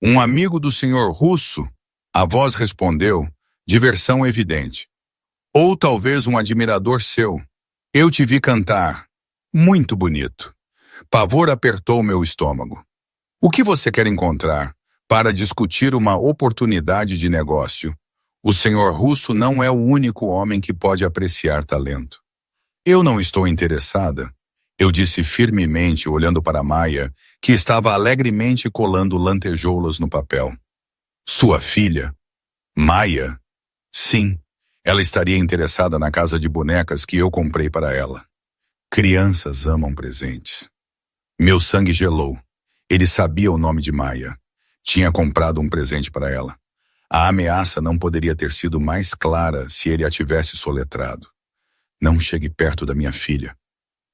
Um amigo do senhor Russo? A voz respondeu, diversão evidente. Ou talvez um admirador seu. Eu te vi cantar. Muito bonito. Pavor apertou meu estômago. O que você quer encontrar para discutir uma oportunidade de negócio? O senhor Russo não é o único homem que pode apreciar talento. Eu não estou interessada, eu disse firmemente olhando para Maia, que estava alegremente colando lantejoulas no papel. Sua filha? Maia? Sim, ela estaria interessada na casa de bonecas que eu comprei para ela. Crianças amam presentes. Meu sangue gelou. Ele sabia o nome de Maia. Tinha comprado um presente para ela. A ameaça não poderia ter sido mais clara se ele a tivesse soletrado. Não chegue perto da minha filha.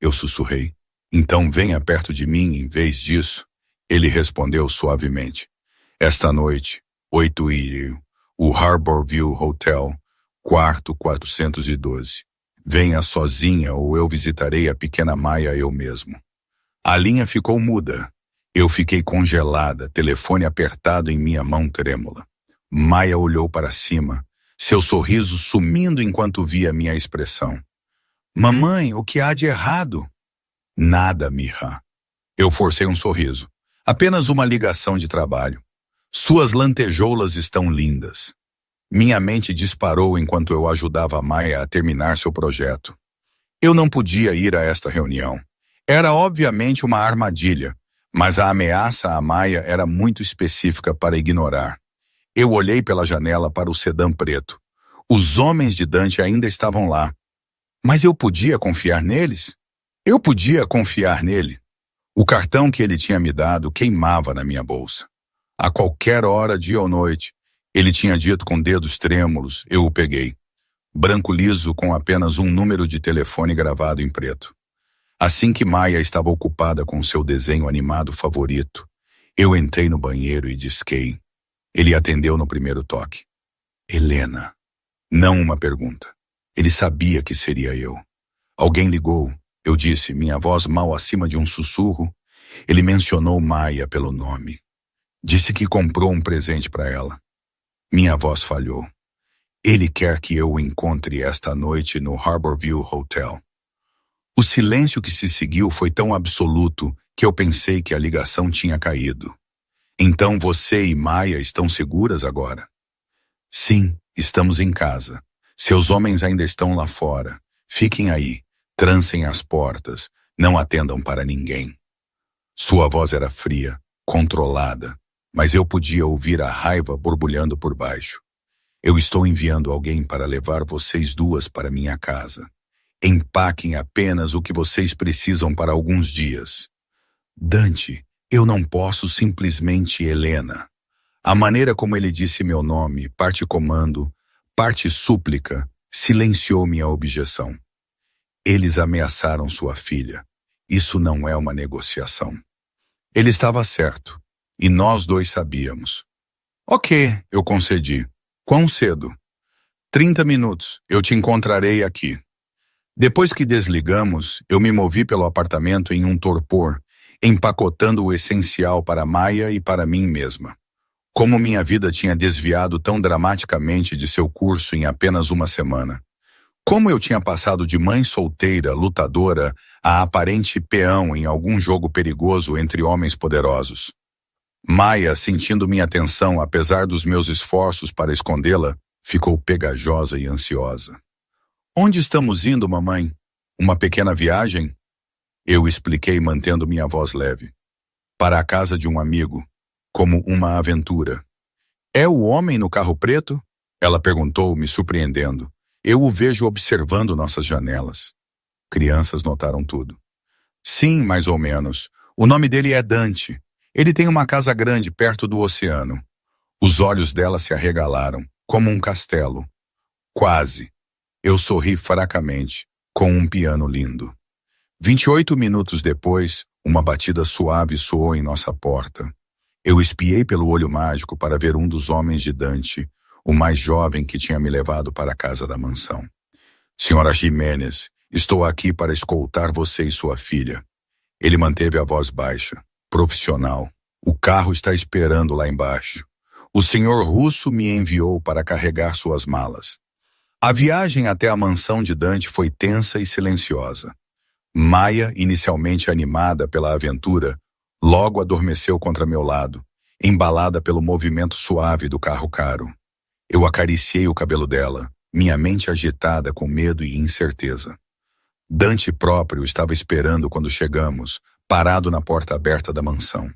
Eu sussurrei. Então venha perto de mim em vez disso. Ele respondeu suavemente. Esta noite, 8h, o Harborview Hotel, quarto 412. Venha sozinha ou eu visitarei a pequena Maia eu mesmo. A linha ficou muda. Eu fiquei congelada, telefone apertado em minha mão trêmula. Maia olhou para cima, seu sorriso sumindo enquanto via minha expressão. Mamãe, o que há de errado? Nada, Mirra. Eu forcei um sorriso. Apenas uma ligação de trabalho. Suas lantejoulas estão lindas. Minha mente disparou enquanto eu ajudava a Maia a terminar seu projeto. Eu não podia ir a esta reunião. Era obviamente uma armadilha, mas a ameaça à Maia era muito específica para ignorar. Eu olhei pela janela para o sedã preto. Os homens de Dante ainda estavam lá. Mas eu podia confiar neles? Eu podia confiar nele. O cartão que ele tinha me dado queimava na minha bolsa. A qualquer hora, dia ou noite, ele tinha dito com dedos trêmulos, eu o peguei. Branco liso com apenas um número de telefone gravado em preto. Assim que Maia estava ocupada com seu desenho animado favorito, eu entrei no banheiro e disquei. Ele atendeu no primeiro toque. Helena. Não uma pergunta. Ele sabia que seria eu. Alguém ligou, eu disse, minha voz mal acima de um sussurro. Ele mencionou Maia pelo nome. Disse que comprou um presente para ela. Minha voz falhou. Ele quer que eu o encontre esta noite no Harborview Hotel. O silêncio que se seguiu foi tão absoluto que eu pensei que a ligação tinha caído. Então você e Maia estão seguras agora? Sim, estamos em casa. Seus homens ainda estão lá fora. Fiquem aí, trancem as portas, não atendam para ninguém. Sua voz era fria, controlada, mas eu podia ouvir a raiva borbulhando por baixo. Eu estou enviando alguém para levar vocês duas para minha casa. Empaquem apenas o que vocês precisam para alguns dias. Dante, eu não posso simplesmente Helena. A maneira como ele disse meu nome, parte comando, parte súplica, silenciou minha objeção. Eles ameaçaram sua filha. Isso não é uma negociação. Ele estava certo, e nós dois sabíamos. Ok, eu concedi. Quão cedo? 30 minutos, eu te encontrarei aqui. Depois que desligamos, eu me movi pelo apartamento em um torpor, empacotando o essencial para Maia e para mim mesma. Como minha vida tinha desviado tão dramaticamente de seu curso em apenas uma semana. Como eu tinha passado de mãe solteira, lutadora, a aparente peão em algum jogo perigoso entre homens poderosos. Maia, sentindo minha atenção apesar dos meus esforços para escondê-la, ficou pegajosa e ansiosa. Onde estamos indo, mamãe? Uma pequena viagem? Eu expliquei mantendo minha voz leve. Para a casa de um amigo, como uma aventura. É o homem no carro preto? Ela perguntou, me surpreendendo. Eu o vejo observando nossas janelas. Crianças notaram tudo. Sim, mais ou menos. O nome dele é Dante. Ele tem uma casa grande perto do oceano. Os olhos dela se arregalaram, como um castelo. Quase. Eu sorri fracamente, com um piano lindo. 28 minutos depois, uma batida suave soou em nossa porta. Eu espiei pelo olho mágico para ver um dos homens de Dante, o mais jovem que tinha me levado para a casa da mansão. Senhora Jimenez, estou aqui para escoltar você e sua filha. Ele manteve a voz baixa, profissional. O carro está esperando lá embaixo. O senhor Russo me enviou para carregar suas malas. A viagem até a mansão de Dante foi tensa e silenciosa. Maia, inicialmente animada pela aventura, logo adormeceu contra meu lado, embalada pelo movimento suave do carro caro. Eu acariciei o cabelo dela, minha mente agitada com medo e incerteza. Dante próprio estava esperando quando chegamos, parado na porta aberta da mansão.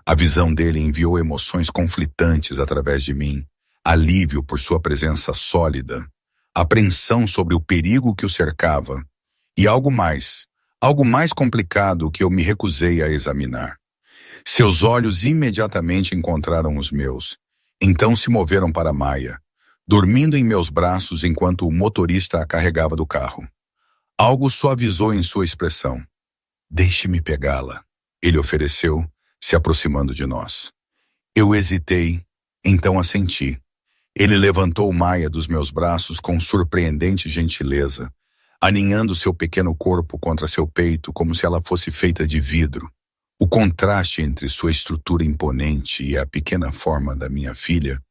A visão dele enviou emoções conflitantes através de mim, alívio por sua presença sólida, apreensão sobre o perigo que o cercava, e algo mais complicado que eu me recusei a examinar. Seus olhos imediatamente encontraram os meus, então se moveram para Maia, dormindo em meus braços enquanto o motorista a carregava do carro. Algo suavizou em sua expressão. Deixe-me pegá-la, ele ofereceu, se aproximando de nós. Eu hesitei, então assenti. Ele levantou Maia dos meus braços com surpreendente gentileza, aninhando seu pequeno corpo contra seu peito como se ela fosse feita de vidro. O contraste entre sua estrutura imponente e a pequena forma da minha filha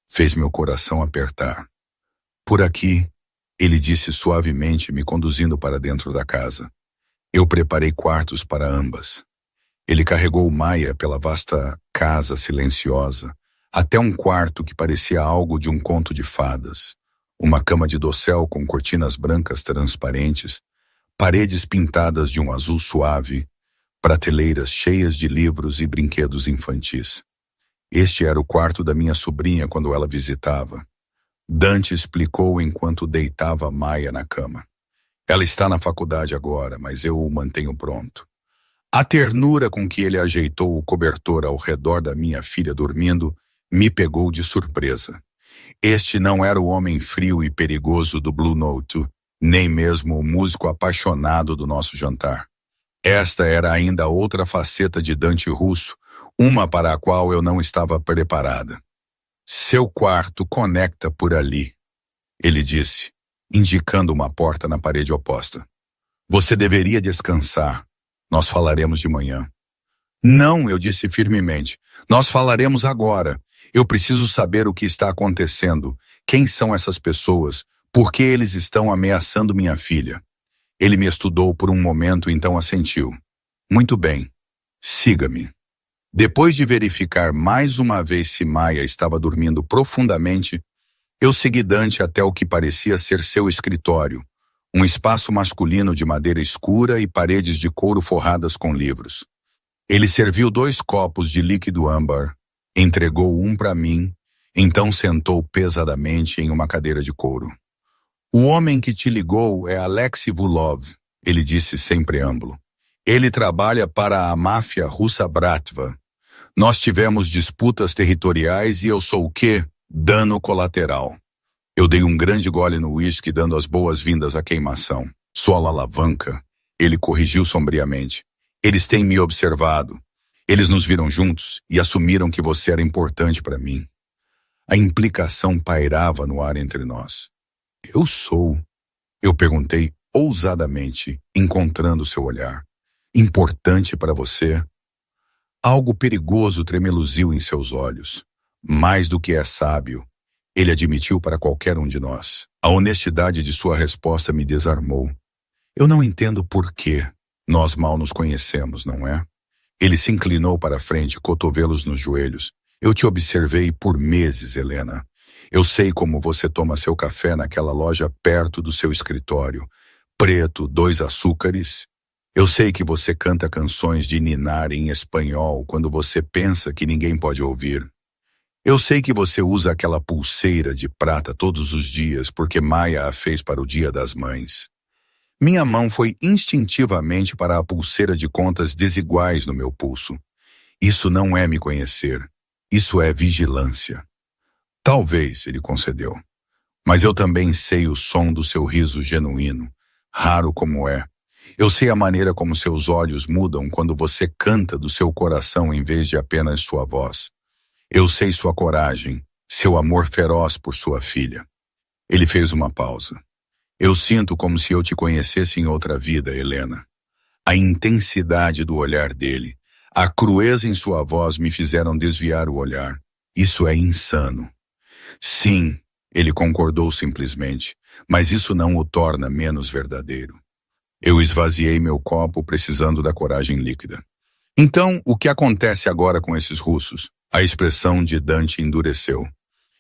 fez meu coração apertar. Por aqui, ele disse suavemente, me conduzindo para dentro da casa. Eu preparei quartos para ambas. Ele carregou Maia pela vasta casa silenciosa, até um quarto que parecia algo de um conto de fadas. Uma cama de dossel com cortinas brancas transparentes, paredes pintadas de um azul suave, prateleiras cheias de livros e brinquedos infantis. Este era o quarto da minha sobrinha quando ela visitava. Dante explicou enquanto deitava Maia na cama. Ela está na faculdade agora, mas eu o mantenho pronto. A ternura com que ele ajeitou o cobertor ao redor da minha filha dormindo me pegou de surpresa. Este não era o homem frio e perigoso do Blue Note, nem mesmo o músico apaixonado do nosso jantar. Esta era ainda outra faceta de Dante Russo, uma para a qual eu não estava preparada. Seu quarto conecta por ali, ele disse, indicando uma porta na parede oposta. Você deveria descansar. Nós falaremos de manhã. Não, eu disse firmemente. Nós falaremos agora. Eu preciso saber o que está acontecendo. Quem são essas pessoas? Por que eles estão ameaçando minha filha? Ele me estudou por um momento, então assentiu. Muito bem. Siga-me. Depois de verificar mais uma vez se Maia estava dormindo profundamente, eu segui Dante até o que parecia ser seu escritório, um espaço masculino de madeira escura e paredes de couro forradas com livros. Ele serviu 2 copos de líquido âmbar, entregou um para mim, então sentou pesadamente em uma cadeira de couro. O homem que te ligou é Alexei Vulov, ele disse sem preâmbulo. Ele trabalha para a máfia russa Bratva. Nós tivemos disputas territoriais e eu sou o quê? Dano colateral. Eu dei um grande gole no uísque dando as boas-vindas à queimação. Sua alavanca, ele corrigiu sombriamente. Eles têm me observado. Eles nos viram juntos e assumiram que você era importante para mim. A implicação pairava no ar entre nós. Eu sou, eu perguntei ousadamente, encontrando seu olhar. Importante para você? Algo perigoso tremeluziu em seus olhos. Mais do que é sábio, ele admitiu para qualquer um de nós. A honestidade de sua resposta me desarmou. Eu não entendo por quê. Nós mal nos conhecemos, não é? Ele se inclinou para a frente, cotovelos nos joelhos. Eu te observei por meses, Helena. Eu sei como você toma seu café naquela loja perto do seu escritório. Preto, 2 açúcares. Eu sei que você canta canções de ninar em espanhol quando você pensa que ninguém pode ouvir. Eu sei que você usa aquela pulseira de prata todos os dias porque Maia a fez para o Dia das Mães. Minha mão foi instintivamente para a pulseira de contas desiguais no meu pulso. Isso não é me conhecer. Isso é vigilância. Talvez, ele concedeu. Mas eu também sei o som do seu riso genuíno, raro como é. Eu sei a maneira como seus olhos mudam quando você canta do seu coração em vez de apenas sua voz. Eu sei sua coragem, seu amor feroz por sua filha. Ele fez uma pausa. Eu sinto como se eu te conhecesse em outra vida, Helena. A intensidade do olhar dele, a crueza em sua voz me fizeram desviar o olhar. Isso é insano. Sim, ele concordou simplesmente, mas isso não o torna menos verdadeiro. Eu esvaziei meu copo precisando da coragem líquida. Então, o que acontece agora com esses russos? A expressão de Dante endureceu.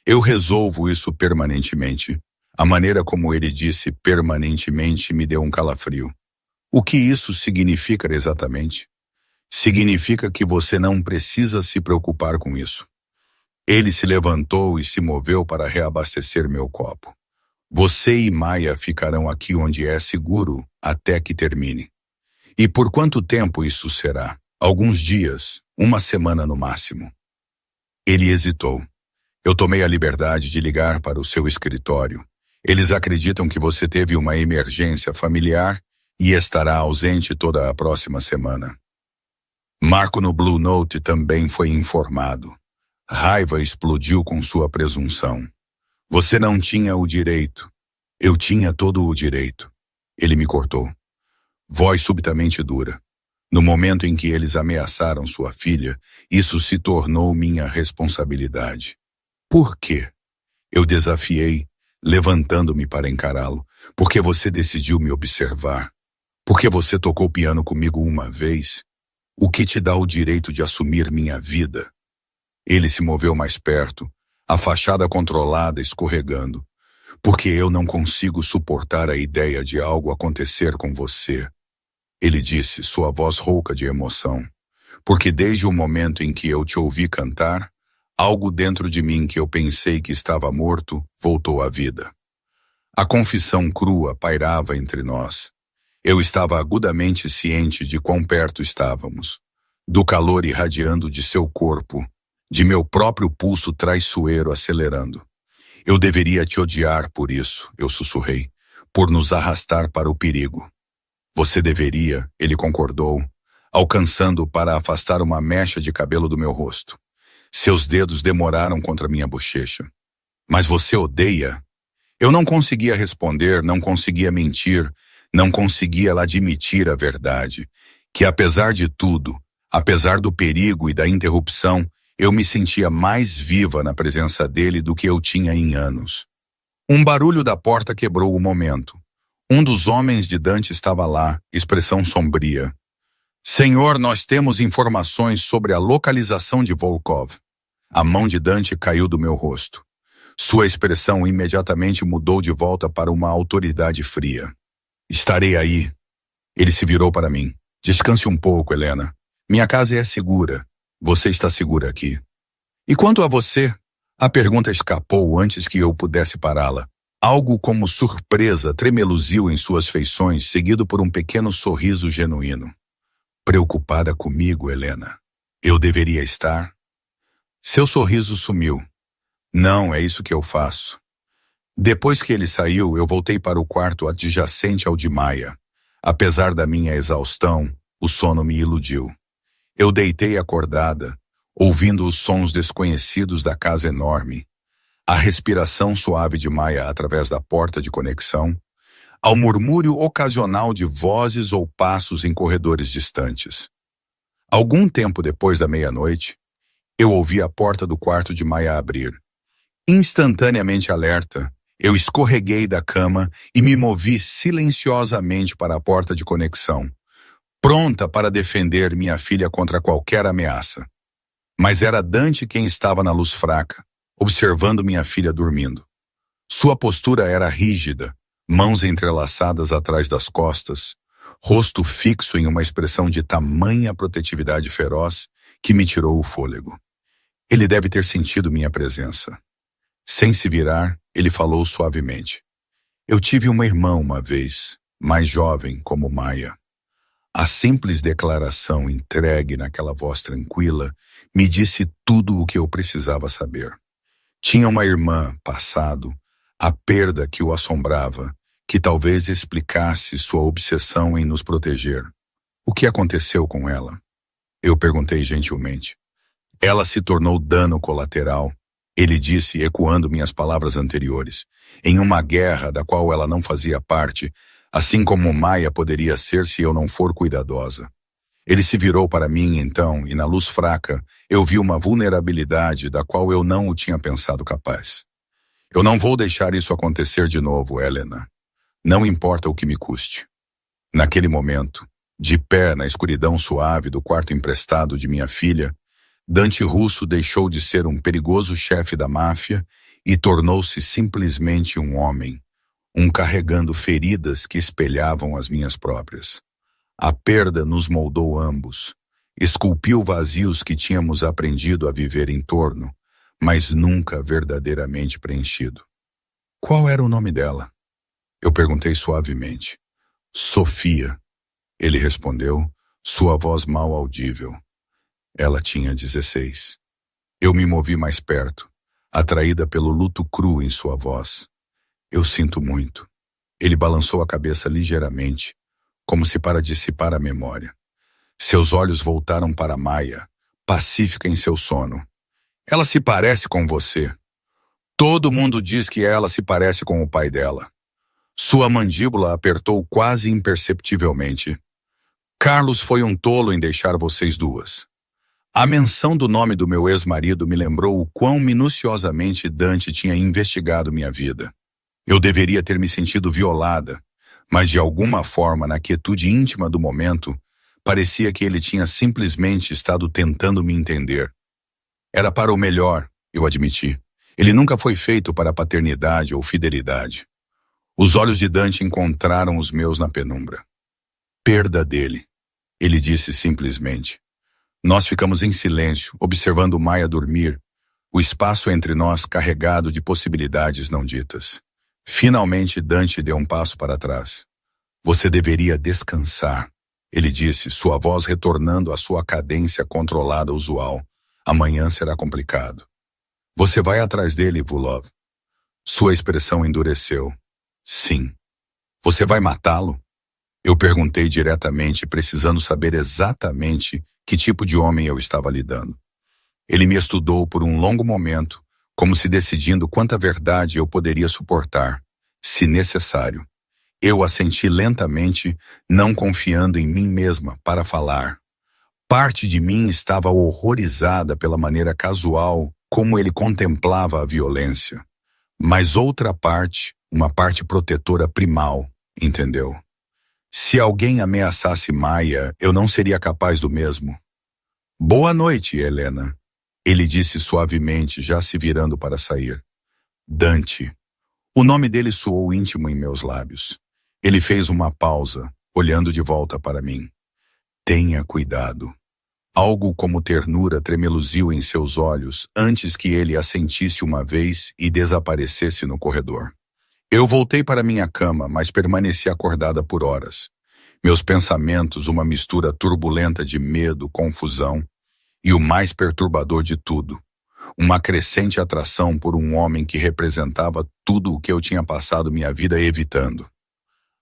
Eu resolvo isso permanentemente. A maneira como ele disse permanentemente me deu um calafrio. O que isso significa exatamente? Significa que você não precisa se preocupar com isso. Ele se levantou e se moveu para reabastecer meu copo. Você e Maia ficarão aqui onde é seguro até que termine. E por quanto tempo isso será? Alguns dias, 1 semana no máximo. Ele hesitou. Eu tomei a liberdade de ligar para o seu escritório. Eles acreditam que você teve uma emergência familiar e estará ausente toda a próxima semana. Marco no Blue Note também foi informado. Raiva explodiu com sua presunção. Você não tinha o direito. Eu tinha todo o direito. Ele me cortou. Voz subitamente dura. No momento em que eles ameaçaram sua filha, isso se tornou minha responsabilidade. Por quê? Eu desafiei, levantando-me para encará-lo. Porque você decidiu me observar. Porque você tocou piano comigo uma vez. O que te dá o direito de assumir minha vida? Ele se moveu mais perto, a fachada controlada escorregando. Porque eu não consigo suportar a ideia de algo acontecer com você. Ele disse, sua voz rouca de emoção. Porque desde o momento em que eu te ouvi cantar, algo dentro de mim que eu pensei que estava morto, voltou à vida. A confissão crua pairava entre nós. Eu estava agudamente ciente de quão perto estávamos. Do calor irradiando de seu corpo, de meu próprio pulso traiçoeiro acelerando. Eu deveria te odiar por isso, eu sussurrei, por nos arrastar para o perigo. Você deveria, ele concordou, alcançando para afastar uma mecha de cabelo do meu rosto. Seus dedos demoraram contra minha bochecha. Mas você odeia? Eu não conseguia responder, não conseguia mentir, não conseguia admitir a verdade, que apesar de tudo, apesar do perigo e da interrupção, eu me sentia mais viva na presença dele do que eu tinha em anos. Um barulho da porta quebrou o momento. Um dos homens de Dante estava lá, expressão sombria. Senhor, nós temos informações sobre a localização de Volkov. A mão de Dante caiu do meu rosto. Sua expressão imediatamente mudou de volta para uma autoridade fria. Estarei aí. Ele se virou para mim. Descanse um pouco, Helena. Minha casa é segura. Você está segura aqui. E quanto a você? A pergunta escapou antes que eu pudesse pará-la. Algo como surpresa tremeluziu em suas feições, seguido por um pequeno sorriso genuíno. Preocupada comigo, Helena. Eu deveria estar? Seu sorriso sumiu. Não, é isso que eu faço. Depois que ele saiu, eu voltei para o quarto adjacente ao de Maia. Apesar da minha exaustão, o sono me iludiu. Eu deitei acordada, ouvindo os sons desconhecidos da casa enorme, a respiração suave de Maia através da porta de conexão, ao murmúrio ocasional de vozes ou passos em corredores distantes. Algum tempo depois da meia-noite, eu ouvi a porta do quarto de Maia abrir. Instantaneamente alerta, Eu escorreguei da cama e me movi silenciosamente para a porta de conexão, pronta para defender minha filha contra qualquer ameaça. Mas era Dante quem estava na luz fraca, observando minha filha dormindo. Sua postura era rígida, mãos entrelaçadas atrás das costas, rosto fixo em uma expressão de tamanha protetividade feroz que me tirou o fôlego. Ele deve ter sentido minha presença. Sem se virar, ele falou suavemente. Eu tive uma irmã uma vez, mais jovem como Maia. A simples declaração entregue naquela voz tranquila me disse tudo o que eu precisava saber. Tinha uma irmã, passado, a perda que o assombrava, que talvez explicasse sua obsessão em nos proteger. O que aconteceu com ela? Eu perguntei gentilmente. Ela se tornou dano colateral, ele disse, ecoando minhas palavras anteriores, em uma guerra da qual ela não fazia parte, assim como Maia poderia ser se eu não for cuidadosa. Ele se virou para mim, então, e na luz fraca, eu vi uma vulnerabilidade da qual eu não o tinha pensado capaz. Eu não vou deixar isso acontecer de novo, Helena. Não importa o que me custe. Naquele momento, de pé na escuridão suave do quarto emprestado de minha filha, Dante Russo deixou de ser um perigoso chefe da máfia e tornou-se simplesmente um homem, um carregando feridas que espelhavam as minhas próprias. A perda nos moldou ambos, esculpiu vazios que tínhamos aprendido a viver em torno, mas nunca verdadeiramente preenchido. Qual era o nome dela? Eu perguntei suavemente. Sofia. Ele respondeu, sua voz mal audível. Ela tinha 16. Eu me movi mais perto, atraída pelo luto cru em sua voz. Eu sinto muito. Ele balançou a cabeça ligeiramente, como se para dissipar a memória. Seus olhos voltaram para Maia, pacífica em seu sono. Ela se parece com você. Todo mundo diz que ela se parece com o pai dela. Sua mandíbula apertou quase imperceptivelmente. Carlos foi um tolo em deixar vocês duas. A menção do nome do meu ex-marido me lembrou o quão minuciosamente Dante tinha investigado minha vida. Eu deveria ter me sentido violada, mas de alguma forma, na quietude íntima do momento, parecia que ele tinha simplesmente estado tentando me entender. Era para o melhor, eu admiti. Ele nunca foi feito para paternidade ou fidelidade. Os olhos de Dante encontraram os meus na penumbra. Perda dele, ele disse simplesmente. Nós ficamos em silêncio, observando Maia dormir, o espaço entre nós carregado de possibilidades não ditas. Finalmente, Dante deu um passo para trás. Você deveria descansar, ele disse, sua voz retornando à sua cadência controlada usual. Amanhã será complicado. Você vai atrás dele, Vulov. Sua expressão endureceu. Sim. Você vai matá-lo? Eu perguntei diretamente, precisando saber exatamente que tipo de homem eu estava lidando. Ele me estudou por um longo momento, como se decidindo quanta verdade eu poderia suportar, se necessário. Eu assenti lentamente, não confiando em mim mesma para falar. Parte de mim estava horrorizada pela maneira casual como ele contemplava a violência. Mas outra parte, uma parte protetora primal, entendeu? Se alguém ameaçasse Maia, eu não seria capaz do mesmo. Boa noite, Helena. Ele disse suavemente, já se virando para sair. Dante. O nome dele soou íntimo em meus lábios. Ele fez uma pausa, olhando de volta para mim. Tenha cuidado. Algo como ternura tremeluziu em seus olhos antes que ele assentisse uma vez e desaparecesse no corredor. Eu voltei para minha cama, mas permaneci acordada por horas. Meus pensamentos, uma mistura turbulenta de medo, confusão e o mais perturbador de tudo, uma crescente atração por um homem que representava tudo o que eu tinha passado minha vida evitando.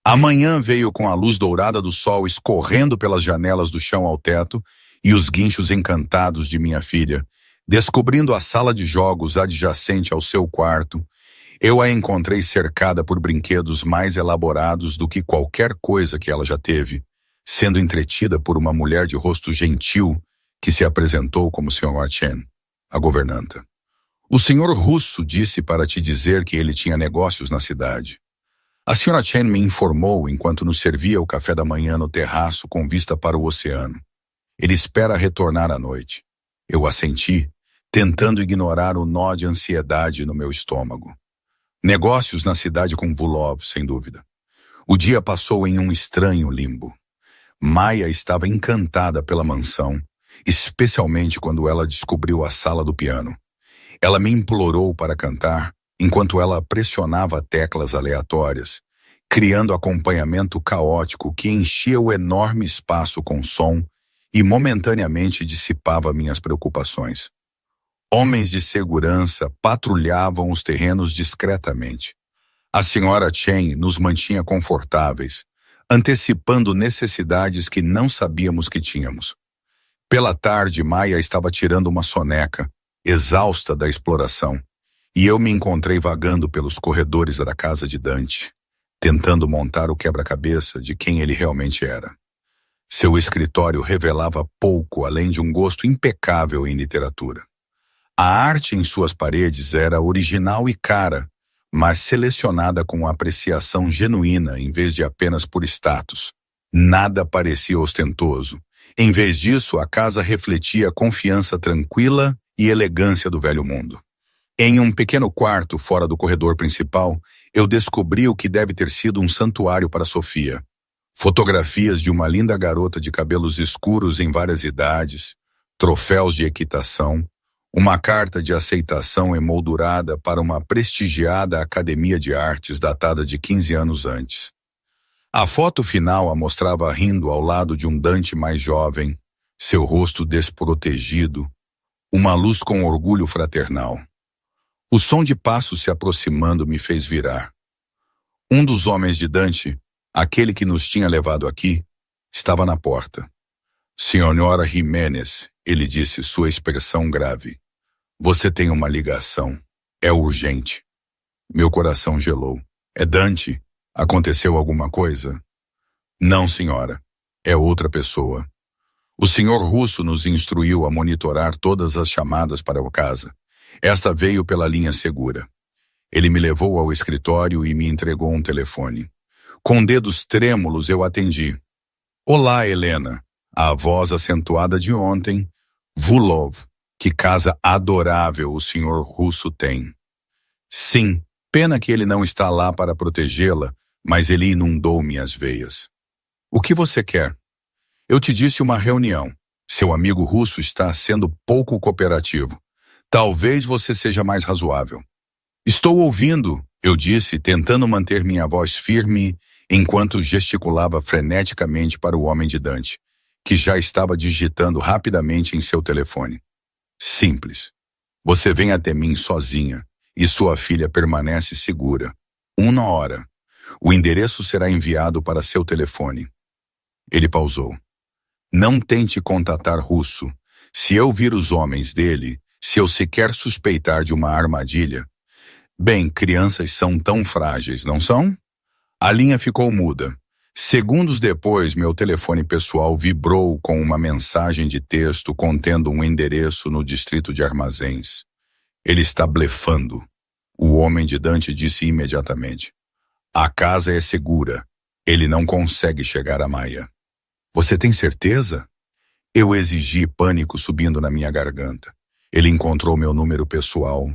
Amanhã veio com a luz dourada do sol escorrendo pelas janelas do chão ao teto e os guinchos encantados de minha filha, descobrindo a sala de jogos adjacente ao seu quarto. Eu a encontrei cercada por brinquedos mais elaborados do que qualquer coisa que ela já teve, sendo entretida por uma mulher de rosto gentil que se apresentou como Sra. Chen, a governanta. O senhor Russo disse para te dizer que ele tinha negócios na cidade. A senhora Chen me informou enquanto nos servia o café da manhã no terraço com vista para o oceano. Ele espera retornar à noite. Eu assenti, tentando ignorar o nó de ansiedade no meu estômago. Negócios na cidade com Vulov, sem dúvida. O dia passou em um estranho limbo. Maia estava encantada pela mansão, especialmente quando ela descobriu a sala do piano. Ela me implorou para cantar, enquanto ela pressionava teclas aleatórias, criando acompanhamento caótico que enchia o enorme espaço com som e momentaneamente dissipava minhas preocupações. Homens de segurança patrulhavam os terrenos discretamente. A senhora Chen nos mantinha confortáveis, antecipando necessidades que não sabíamos que tínhamos. Pela tarde, Maia estava tirando uma soneca, exausta da exploração, e eu me encontrei vagando pelos corredores da casa de Dante, tentando montar o quebra-cabeça de quem ele realmente era. Seu escritório revelava pouco além de um gosto impecável em literatura. A arte em suas paredes era original e cara, mas selecionada com apreciação genuína em vez de apenas por status. Nada parecia ostentoso. Em vez disso, a casa refletia a confiança tranquila e elegância do velho mundo. Em um pequeno quarto fora do corredor principal, eu descobri o que deve ter sido um santuário para Sofia. Fotografias de uma linda garota de cabelos escuros em várias idades, troféus de equitação, uma carta de aceitação emoldurada para uma prestigiada academia de artes datada de 15 anos antes. A foto final a mostrava rindo ao lado de um Dante mais jovem, seu rosto desprotegido, uma luz com orgulho fraternal. O som de passos se aproximando me fez virar. Um dos homens de Dante, aquele que nos tinha levado aqui, estava na porta. Senhora Jiménez, ele disse, sua expressão grave. Você tem uma ligação. É urgente. Meu coração gelou. É Dante? Aconteceu alguma coisa? Não, senhora. É outra pessoa. O senhor Russo nos instruiu a monitorar todas as chamadas para a casa. Esta veio pela linha segura. Ele me levou ao escritório e me entregou um telefone. Com dedos trêmulos eu atendi. Olá, Helena. A voz acentuada de ontem. Vulov. Que casa adorável o senhor Russo tem. Sim, pena que ele não está lá para protegê-la, mas ele inundou minhas veias. O que você quer? Eu te disse uma reunião. Seu amigo Russo está sendo pouco cooperativo. Talvez você seja mais razoável. Estou ouvindo, eu disse, tentando manter minha voz firme enquanto gesticulava freneticamente para o homem de Dante, que já estava digitando rapidamente em seu telefone. Simples. Você vem até mim sozinha e sua filha permanece segura. 1 hora. O endereço será enviado para seu telefone. Ele pausou. Não tente contatar Russo. Se eu vir os homens dele, se eu sequer suspeitar de uma armadilha... Bem, crianças são tão frágeis, não são? A linha ficou muda. Segundos depois, meu telefone pessoal vibrou com uma mensagem de texto contendo um endereço no distrito de armazéns. Ele está blefando. O homem de Dante disse imediatamente. A casa é segura. Ele não consegue chegar a Maia. Você tem certeza? Eu exigi, pânico subindo na minha garganta. Ele encontrou meu número pessoal.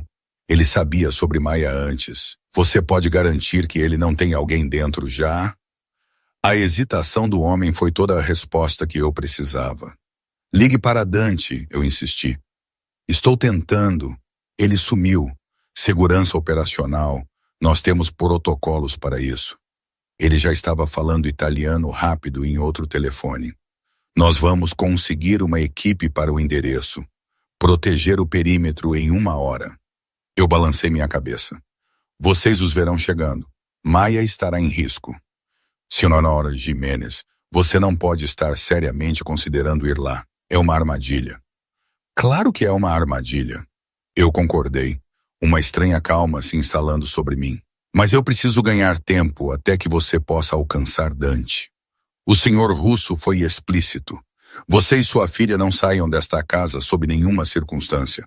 Ele sabia sobre Maia antes. Você pode garantir que ele não tem alguém dentro já? A hesitação do homem foi toda a resposta que eu precisava. Ligue para Dante, eu insisti. Estou tentando. Ele sumiu. Segurança operacional. Nós temos protocolos para isso. Ele já estava falando italiano rápido em outro telefone. Nós vamos conseguir uma equipe para o endereço. Proteger o perímetro em 1 hora. Eu balancei minha cabeça. Vocês os verão chegando. Maia estará em risco. Senhora Jiménez, você não pode estar seriamente considerando ir lá. É uma armadilha. Claro que é uma armadilha. Eu concordei, uma estranha calma se instalando sobre mim. Mas eu preciso ganhar tempo até que você possa alcançar Dante. O senhor Russo foi explícito. Você e sua filha não saiam desta casa sob nenhuma circunstância.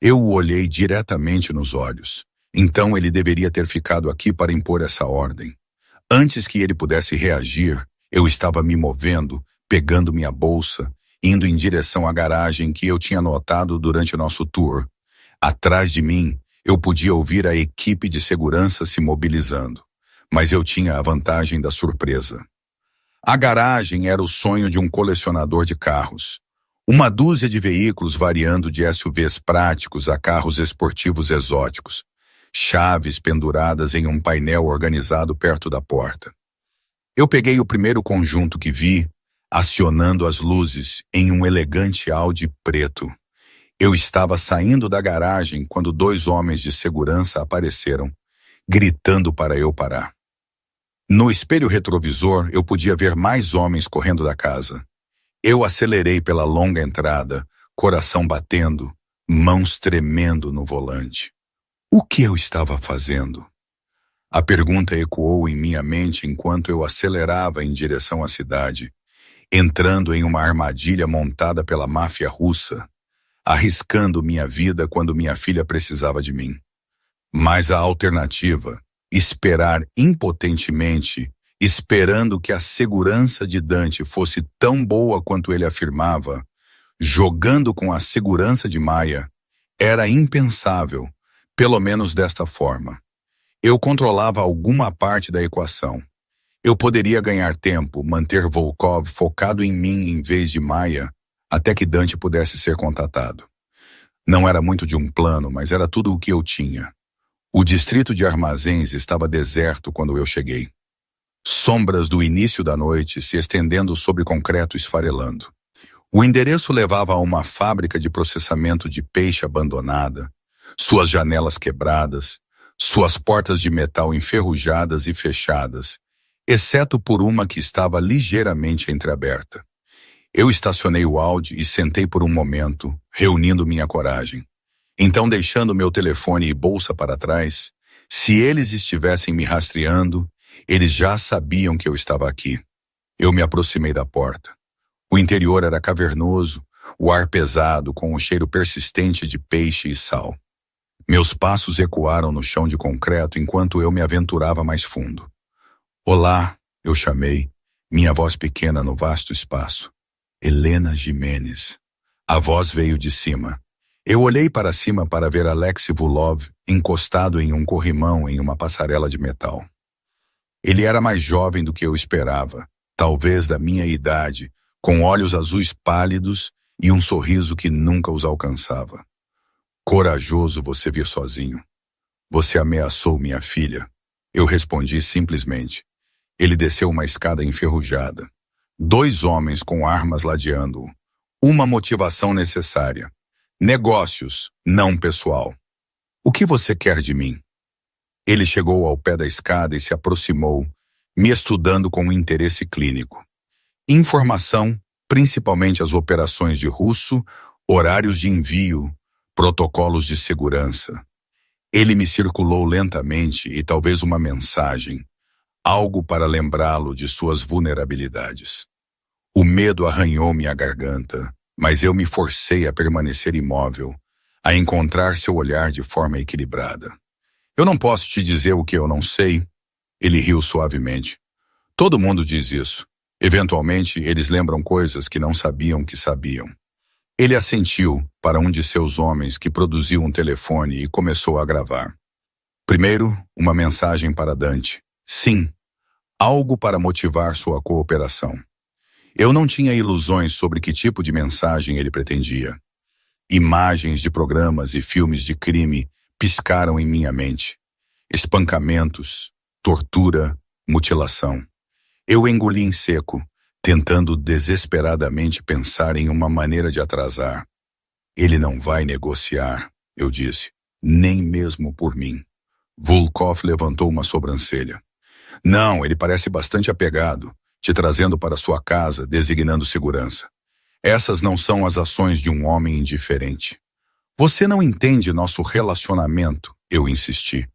Eu o olhei diretamente nos olhos. Então ele deveria ter ficado aqui para impor essa ordem. Antes que ele pudesse reagir, eu estava me movendo, pegando minha bolsa, indo em direção à garagem que eu tinha notado durante nosso tour. Atrás de mim, eu podia ouvir a equipe de segurança se mobilizando, mas eu tinha a vantagem da surpresa. A garagem era o sonho de um colecionador de carros. Uma dúzia de veículos variando de SUVs práticos a carros esportivos exóticos. Chaves penduradas em um painel organizado perto da porta. Eu peguei o primeiro conjunto que vi, acionando as luzes em um elegante Audi preto. Eu estava saindo da garagem quando 2 homens de segurança apareceram, gritando para eu parar. No espelho retrovisor, eu podia ver mais homens correndo da casa. Eu acelerei pela longa entrada, coração batendo, mãos tremendo no volante. O que eu estava fazendo? A pergunta ecoou em minha mente enquanto eu acelerava em direção à cidade, entrando em uma armadilha montada pela máfia russa, arriscando minha vida quando minha filha precisava de mim. Mas a alternativa, esperar impotentemente, esperando que a segurança de Dante fosse tão boa quanto ele afirmava, jogando com a segurança de Maia, era impensável, pelo menos desta forma. Eu controlava alguma parte da equação. Eu poderia ganhar tempo, manter Volkov focado em mim em vez de Maia, até que Dante pudesse ser contatado. Não era muito de um plano, mas era tudo o que eu tinha. O distrito de armazéns estava deserto quando eu cheguei. Sombras do início da noite se estendendo sobre concreto esfarelando. O endereço levava a uma fábrica de processamento de peixe abandonada, suas janelas quebradas, suas portas de metal enferrujadas e fechadas, exceto por uma que estava ligeiramente entreaberta. Eu estacionei o Audi e sentei por um momento, reunindo minha coragem. Então, deixando meu telefone e bolsa para trás, se eles estivessem me rastreando, eles já sabiam que eu estava aqui. Eu me aproximei da porta. O interior era cavernoso, o ar pesado com um cheiro persistente de peixe e sal. Meus passos ecoaram no chão de concreto enquanto eu me aventurava mais fundo. Olá, eu chamei, minha voz pequena no vasto espaço. Helena Jimenez. A voz veio de cima. Eu olhei para cima para ver Alexei Vulov encostado em um corrimão em uma passarela de metal. Ele era mais jovem do que eu esperava, talvez da minha idade, com olhos azuis pálidos e um sorriso que nunca os alcançava. Corajoso você vir sozinho. Você ameaçou minha filha. Eu respondi simplesmente. Ele desceu uma escada enferrujada. 2 homens com armas ladeando-o. Uma motivação necessária. Negócios, não pessoal. O que você quer de mim? Ele chegou ao pé da escada e se aproximou, me estudando com interesse clínico. Informação, principalmente as operações de russo, horários de envio, protocolos de segurança. Ele me circulou lentamente e talvez uma mensagem, algo para lembrá-lo de suas vulnerabilidades. O medo arranhou minha garganta, mas eu me forcei a permanecer imóvel, a encontrar seu olhar de forma equilibrada. Eu não posso te dizer o que eu não sei. Ele riu suavemente. Todo mundo diz isso. Eventualmente, eles lembram coisas que não sabiam que sabiam. Ele assentiu para um de seus homens que produziu um telefone e começou a gravar. Primeiro, uma mensagem para Dante. Sim, algo para motivar sua cooperação. Eu não tinha ilusões sobre que tipo de mensagem ele pretendia. Imagens de programas e filmes de crime piscaram em minha mente. Espancamentos, tortura, mutilação. Eu engoli em seco, tentando desesperadamente pensar em uma maneira de atrasar. Ele não vai negociar, eu disse, nem mesmo por mim. Volkov levantou uma sobrancelha. Não, ele parece bastante apegado, te trazendo para sua casa, designando segurança. Essas não são as ações de um homem indiferente. Você não entende nosso relacionamento, eu insisti.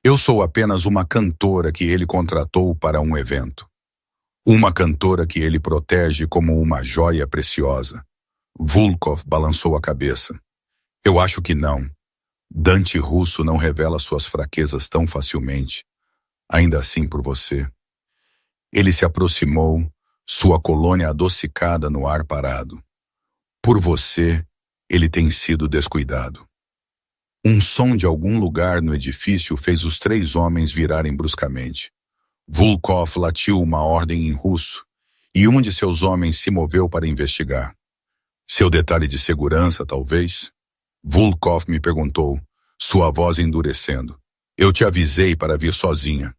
Eu sou apenas uma cantora que ele contratou para um evento. Uma cantora que ele protege como uma joia preciosa. Volkov balançou a cabeça. Eu acho que não. Dante Russo não revela suas fraquezas tão facilmente. Ainda assim por você. Ele se aproximou, sua colônia adocicada no ar parado. Por você, ele tem sido descuidado. Um som de algum lugar no edifício fez os 3 homens virarem bruscamente. Volkov latiu uma ordem em russo, e um de seus homens se moveu para investigar. Seu detalhe de segurança, talvez? Volkov me perguntou, sua voz endurecendo. Eu te avisei para vir sozinha.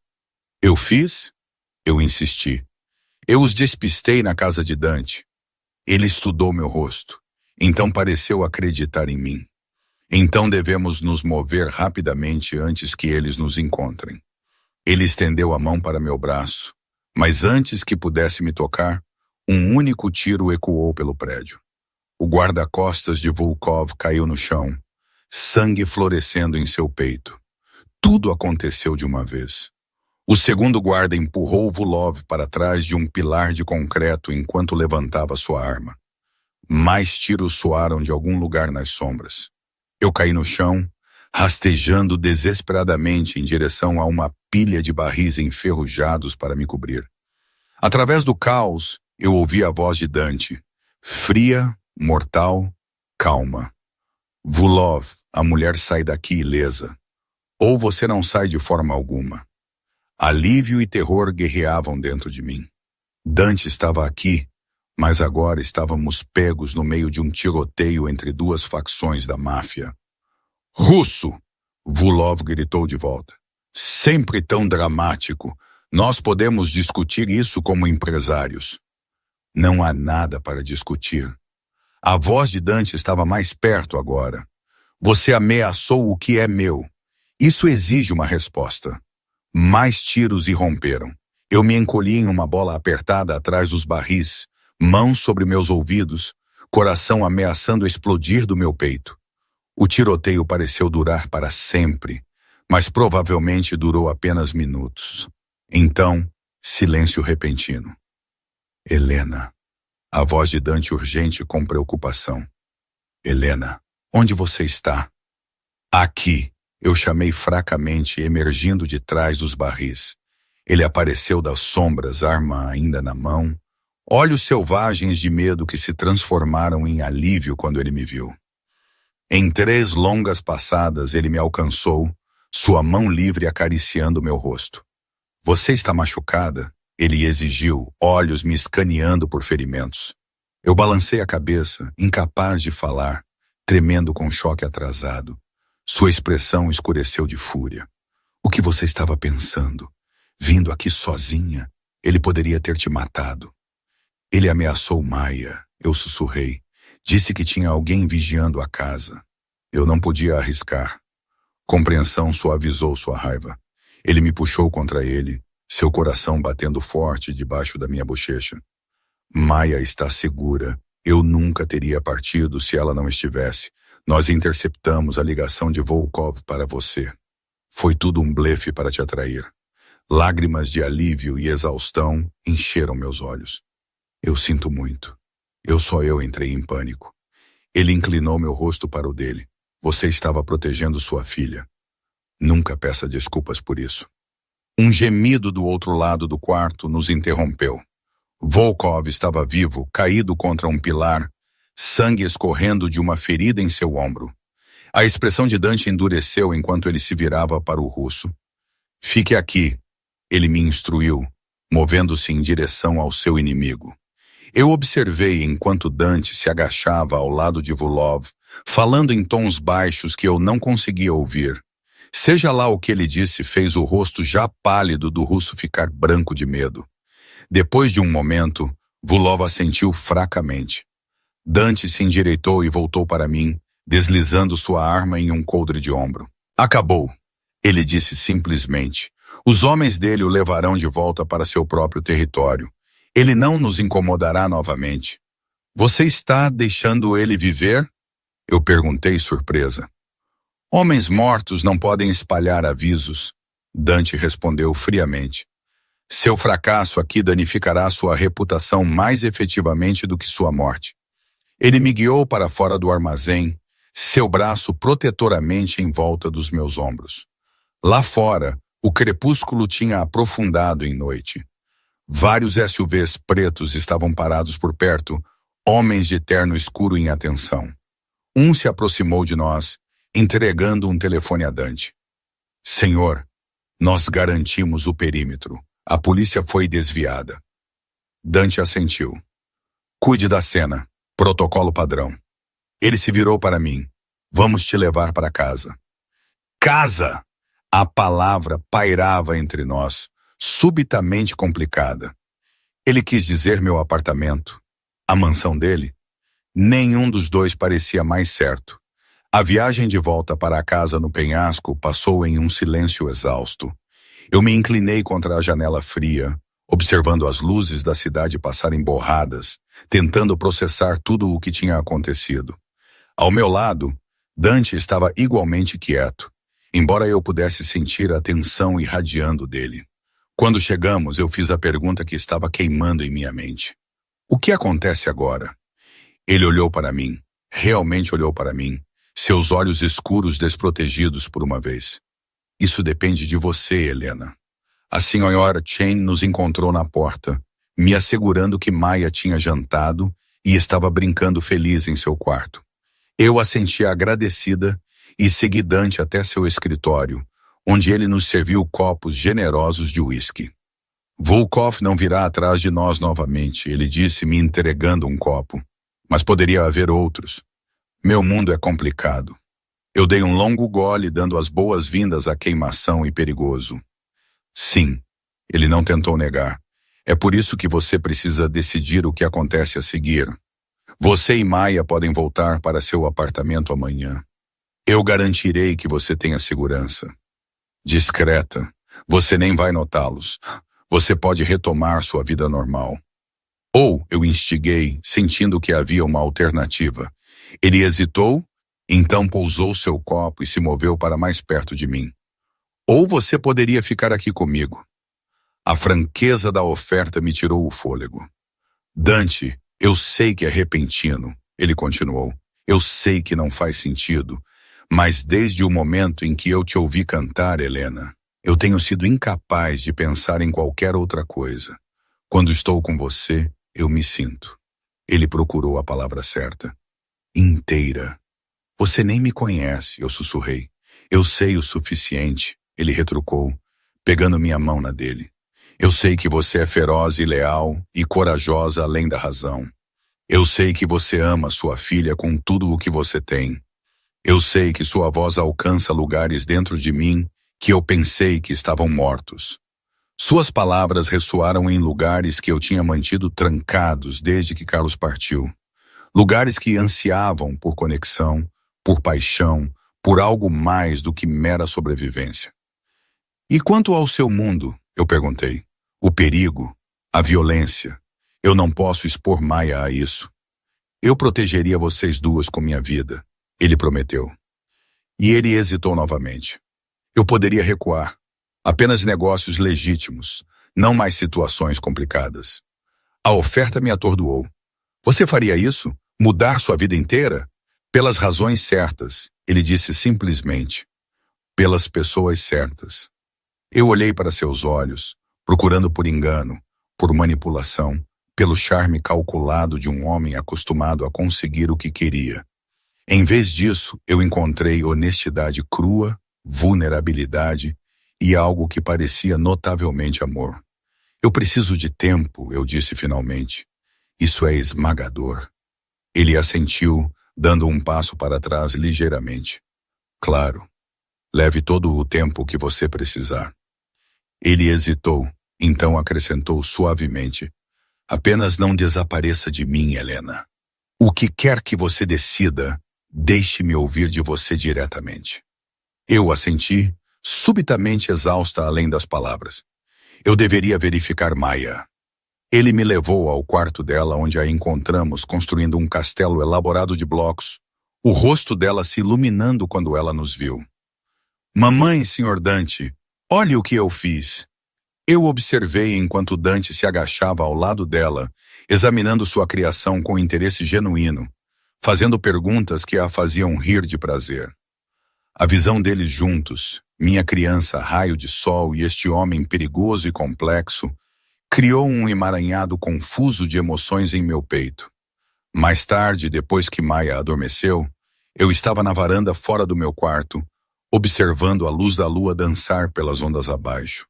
Eu fiz? Eu insisti. Eu os despistei na casa de Dante. Ele estudou meu rosto. Então pareceu acreditar em mim. Então devemos nos mover rapidamente antes que eles nos encontrem. Ele estendeu a mão para meu braço, mas antes que pudesse me tocar, um único tiro ecoou pelo prédio. O guarda-costas de Volkov caiu no chão, sangue florescendo em seu peito. Tudo aconteceu de uma vez. O segundo guarda empurrou Volkov para trás de um pilar de concreto enquanto levantava sua arma. Mais tiros soaram de algum lugar nas sombras. Eu caí no chão, rastejando desesperadamente em direção a uma pilha de barris enferrujados para me cobrir. Através do caos, eu ouvi a voz de Dante, fria, mortal, calma. Volkov, a mulher sai daqui ilesa. Ou você não sai de forma alguma. Alívio e terror guerreavam dentro de mim. Dante estava aqui, mas agora estávamos pegos no meio de um tiroteio entre 2 facções da máfia. Russo! Volkov gritou de volta. Sempre tão dramático. Nós podemos discutir isso como empresários. Não há nada para discutir. A voz de Dante estava mais perto agora. Você ameaçou o que é meu. Isso exige uma resposta. Mais tiros irromperam. Eu me encolhi em uma bola apertada atrás dos barris, mãos sobre meus ouvidos, coração ameaçando explodir do meu peito. O tiroteio pareceu durar para sempre, mas provavelmente durou apenas minutos. Então, silêncio repentino. Helena. A voz de Dante urgente com preocupação. Helena, onde você está? Aqui, eu chamei fracamente, emergindo de trás dos barris. Ele apareceu das sombras, arma ainda na mão. Olhos selvagens de medo que se transformaram em alívio quando ele me viu. Em 3 longas passadas ele me alcançou, sua mão livre acariciando meu rosto. Você está machucada? Ele exigiu, olhos me escaneando por ferimentos. Eu balancei a cabeça, incapaz de falar, tremendo com choque atrasado. Sua expressão escureceu de fúria. O que você estava pensando? Vindo aqui sozinha, ele poderia ter te matado. Ele ameaçou Maia, eu sussurrei. Disse que tinha alguém vigiando a casa. Eu não podia arriscar. Compreensão suavizou sua raiva. Ele me puxou contra ele, seu coração batendo forte debaixo da minha bochecha. Maia está segura. Eu nunca teria partido se ela não estivesse. Nós interceptamos a ligação de Volkov para você. Foi tudo um blefe para te atrair. Lágrimas de alívio e exaustão encheram meus olhos. Eu sinto muito. Eu entrei em pânico. Ele inclinou meu rosto para o dele. Você estava protegendo sua filha. Nunca peça desculpas por isso. Um gemido do outro lado do quarto nos interrompeu. Volkov estava vivo, caído contra um pilar, sangue escorrendo de uma ferida em seu ombro. A expressão de Dante endureceu enquanto ele se virava para o russo. Fique aqui, ele me instruiu, movendo-se em direção ao seu inimigo. Eu observei enquanto Dante se agachava ao lado de Volkov, falando em tons baixos que eu não conseguia ouvir. Seja lá o que ele disse fez o rosto já pálido do russo ficar branco de medo. Depois de um momento, Volkov assentiu fracamente. Dante se endireitou e voltou para mim, deslizando sua arma em um coldre de ombro. Acabou, ele disse simplesmente. Os homens dele o levarão de volta para seu próprio território. Ele não nos incomodará novamente. Você está deixando ele viver? Eu perguntei surpresa. Homens mortos não podem espalhar avisos, Dante respondeu friamente. Seu fracasso aqui danificará sua reputação mais efetivamente do que sua morte. Ele me guiou para fora do armazém, seu braço protetoramente em volta dos meus ombros. Lá fora, o crepúsculo tinha aprofundado em noite. Vários SUVs pretos estavam parados por perto, homens de terno escuro em atenção. Um se aproximou de nós, entregando um telefone a Dante. Senhor, nós garantimos o perímetro. A polícia foi desviada. Dante assentiu. Cuide da cena. Protocolo padrão. Ele se virou para mim. Vamos te levar para casa. Casa! A palavra pairava entre nós, subitamente complicada. Ele quis dizer meu apartamento. A mansão dele? Nenhum dos dois parecia mais certo. A viagem de volta para a casa no penhasco passou em um silêncio exausto. Eu me inclinei contra a janela fria, observando as luzes da cidade passarem borradas, tentando processar tudo o que tinha acontecido. Ao meu lado, Dante estava igualmente quieto, embora eu pudesse sentir a tensão irradiando dele. Quando chegamos, eu fiz a pergunta que estava queimando em minha mente. O que acontece agora? Ele olhou para mim, realmente olhou para mim, seus olhos escuros desprotegidos por uma vez. Isso depende de você, Helena. A senhora Chen nos encontrou na porta, me assegurando que Maya tinha jantado e estava brincando feliz em seu quarto. Eu a senti agradecida e segui Dante até seu escritório, onde ele nos serviu copos generosos de uísque. Volkov não virá atrás de nós novamente, ele disse, me entregando um copo. Mas poderia haver outros. Meu mundo é complicado. Eu dei um longo gole dando as boas-vindas à queimação e perigoso. Sim, ele não tentou negar. É por isso que você precisa decidir o que acontece a seguir. Você e Maya podem voltar para seu apartamento amanhã. Eu garantirei que você tenha segurança. Discreta. Você nem vai notá-los. Você pode retomar sua vida normal. Ou eu instiguei, sentindo que havia uma alternativa. Ele hesitou, então pousou seu copo e se moveu para mais perto de mim. Ou você poderia ficar aqui comigo. A franqueza da oferta me tirou o fôlego. Dante, eu sei que é repentino, ele continuou. Eu sei que não faz sentido, mas desde o momento em que eu te ouvi cantar, Helena, eu tenho sido incapaz de pensar em qualquer outra coisa. Quando estou com você, eu me sinto. Ele procurou a palavra certa. Inteira. Você nem me conhece, eu sussurrei. Eu sei o suficiente, ele retrucou, pegando minha mão na dele. Eu sei que você é feroz e leal e corajosa além da razão. Eu sei que você ama sua filha com tudo o que você tem. Eu sei que sua voz alcança lugares dentro de mim que eu pensei que estavam mortos. Suas palavras ressoaram em lugares que eu tinha mantido trancados desde que Carlos partiu. Lugares que ansiavam por conexão, por paixão, por algo mais do que mera sobrevivência. E quanto ao seu mundo? Eu perguntei. O perigo, a violência. Eu não posso expor Maya a isso. Eu protegeria vocês duas com minha vida, ele prometeu. E ele hesitou novamente. Eu poderia recuar. Apenas negócios legítimos, não mais situações complicadas. A oferta me atordoou. Você faria isso? Mudar sua vida inteira? Pelas razões certas, ele disse simplesmente. Pelas pessoas certas. Eu olhei para seus olhos, procurando por engano, por manipulação, pelo charme calculado de um homem acostumado a conseguir o que queria. Em vez disso, eu encontrei honestidade crua, vulnerabilidade e algo que parecia notavelmente amor. Eu preciso de tempo, eu disse finalmente. Isso é esmagador. Ele assentiu, dando um passo para trás ligeiramente. Claro, leve todo o tempo que você precisar. Ele hesitou, então acrescentou suavemente. Apenas não desapareça de mim, Helena. O que quer que você decida, deixe-me ouvir de você diretamente. Eu assenti, subitamente exausta além das palavras. Eu deveria verificar Maya. Ele me levou ao quarto dela, onde a encontramos construindo um castelo elaborado de blocos, o rosto dela se iluminando quando ela nos viu. Mamãe, Sr. Dante, olhe o que eu fiz. Eu observei enquanto Dante se agachava ao lado dela, examinando sua criação com interesse genuíno, fazendo perguntas que a faziam rir de prazer. A visão deles juntos, minha criança, raio de sol e este homem perigoso e complexo, criou um emaranhado confuso de emoções em meu peito. Mais tarde, depois que Maia adormeceu, eu estava na varanda fora do meu quarto, observando a luz da lua dançar pelas ondas abaixo.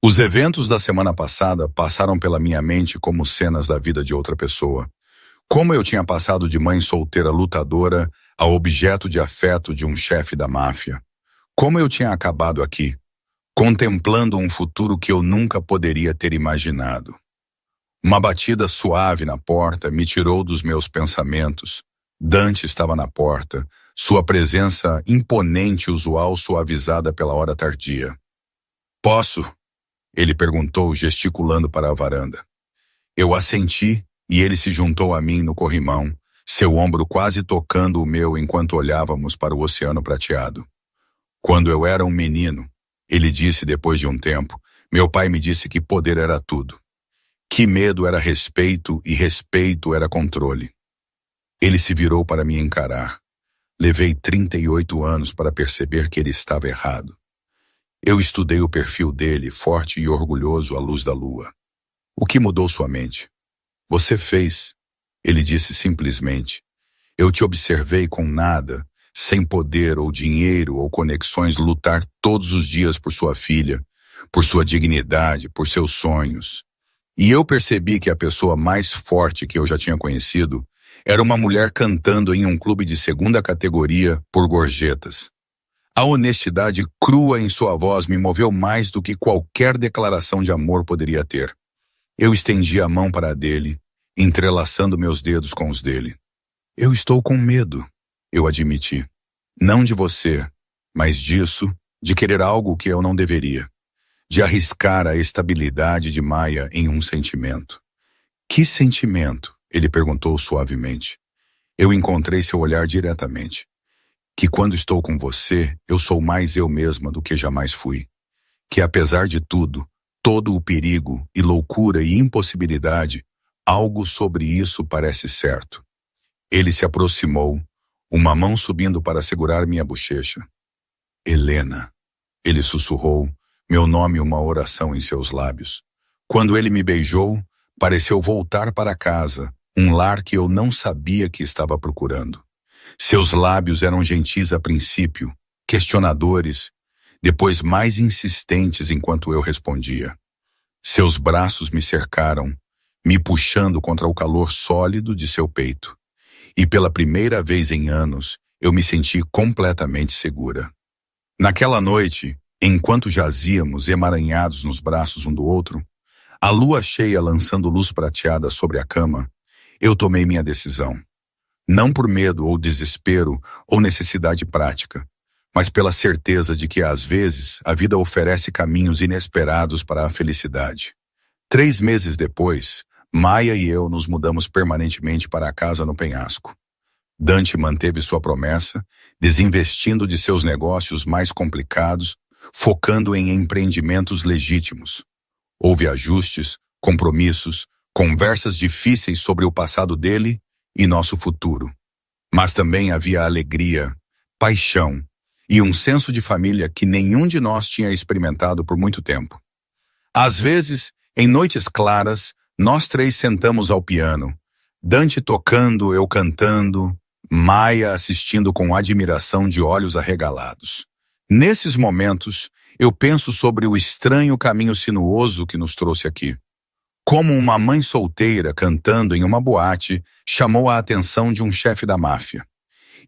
Os eventos da semana passada passaram pela minha mente como cenas da vida de outra pessoa. Como eu tinha passado de mãe solteira lutadora a objeto de afeto de um chefe da máfia. Como eu tinha acabado aqui, contemplando um futuro que eu nunca poderia ter imaginado. Uma batida suave na porta me tirou dos meus pensamentos. Dante estava na porta, sua presença imponente e usual suavizada pela hora tardia. "Posso?" ele perguntou, gesticulando para a varanda. Eu assenti e ele se juntou a mim no corrimão, seu ombro quase tocando o meu enquanto olhávamos para o oceano prateado. "Quando eu era um menino", ele disse depois de um tempo, "meu pai me disse que poder era tudo. Que medo era respeito e respeito era controle." Ele se virou para me encarar. Levei 38 anos para perceber que ele estava errado. Eu estudei o perfil dele, forte e orgulhoso à luz da lua. "O que mudou sua mente?" "Você fez", ele disse simplesmente. "Eu te observei com nada, sem poder ou dinheiro ou conexões, lutar todos os dias por sua filha, por sua dignidade, por seus sonhos. E eu percebi que a pessoa mais forte que eu já tinha conhecido era uma mulher cantando em um clube de segunda categoria por gorjetas. A honestidade crua em sua voz me moveu mais do que qualquer declaração de amor poderia ter. Eu estendi a mão para a dele, entrelaçando meus dedos com os dele. "Eu estou com medo", eu admiti. "Não de você, mas disso, de querer algo que eu não deveria. De arriscar a estabilidade de Maia em um sentimento." "Que sentimento?" ele perguntou suavemente. Eu encontrei seu olhar diretamente. "Que quando estou com você, eu sou mais eu mesma do que jamais fui. Que apesar de tudo, todo o perigo e loucura e impossibilidade, algo sobre isso parece certo." Ele se aproximou, uma mão subindo para segurar minha bochecha. "Helena", ele sussurrou, meu nome uma oração em seus lábios. Quando ele me beijou, pareceu voltar para casa, um lar que eu não sabia que estava procurando. Seus lábios eram gentis a princípio, questionadores, depois mais insistentes enquanto eu respondia. Seus braços me cercaram, me puxando contra o calor sólido de seu peito. E pela primeira vez em anos, eu me senti completamente segura. Naquela noite, enquanto jazíamos emaranhados nos braços um do outro, a lua cheia lançando luz prateada sobre a cama, eu tomei minha decisão. Não por medo ou desespero ou necessidade prática, mas pela certeza de que às vezes a vida oferece caminhos inesperados para a felicidade. 3 meses depois, Maia e eu nos mudamos permanentemente para a casa no penhasco. Dante manteve sua promessa, desinvestindo de seus negócios mais complicados, focando em empreendimentos legítimos. Houve ajustes, compromissos, conversas difíceis sobre o passado dele e nosso futuro. Mas também havia alegria, paixão e um senso de família que nenhum de nós tinha experimentado por muito tempo. Às vezes, em noites claras, nós 3 sentamos ao piano, Dante tocando, eu cantando, Maia assistindo com admiração de olhos arregalados. Nesses momentos, eu penso sobre o estranho caminho sinuoso que nos trouxe aqui. Como uma mãe solteira cantando em uma boate chamou a atenção de um chefe da máfia.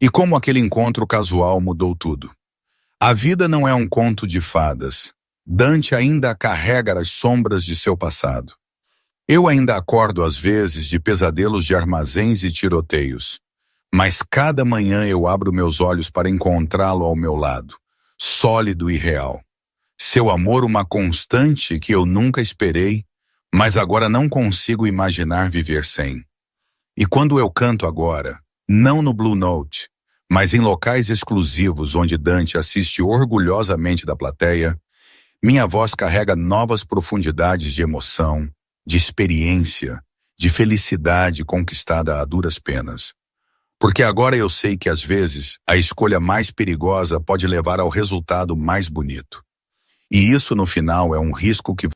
E como aquele encontro casual mudou tudo. A vida não é um conto de fadas. Dante ainda carrega as sombras de seu passado. Eu ainda acordo às vezes de pesadelos de armazéns e tiroteios. Mas cada manhã eu abro meus olhos para encontrá-lo ao meu lado, sólido e real. Seu amor uma constante que eu nunca esperei, mas agora não consigo imaginar viver sem. E quando eu canto agora, não no Blue Note, mas em locais exclusivos onde Dante assiste orgulhosamente da plateia, minha voz carrega novas profundidades de emoção, de experiência, de felicidade conquistada a duras penas. Porque agora eu sei que às vezes a escolha mais perigosa pode levar ao resultado mais bonito. E isso no final é um risco que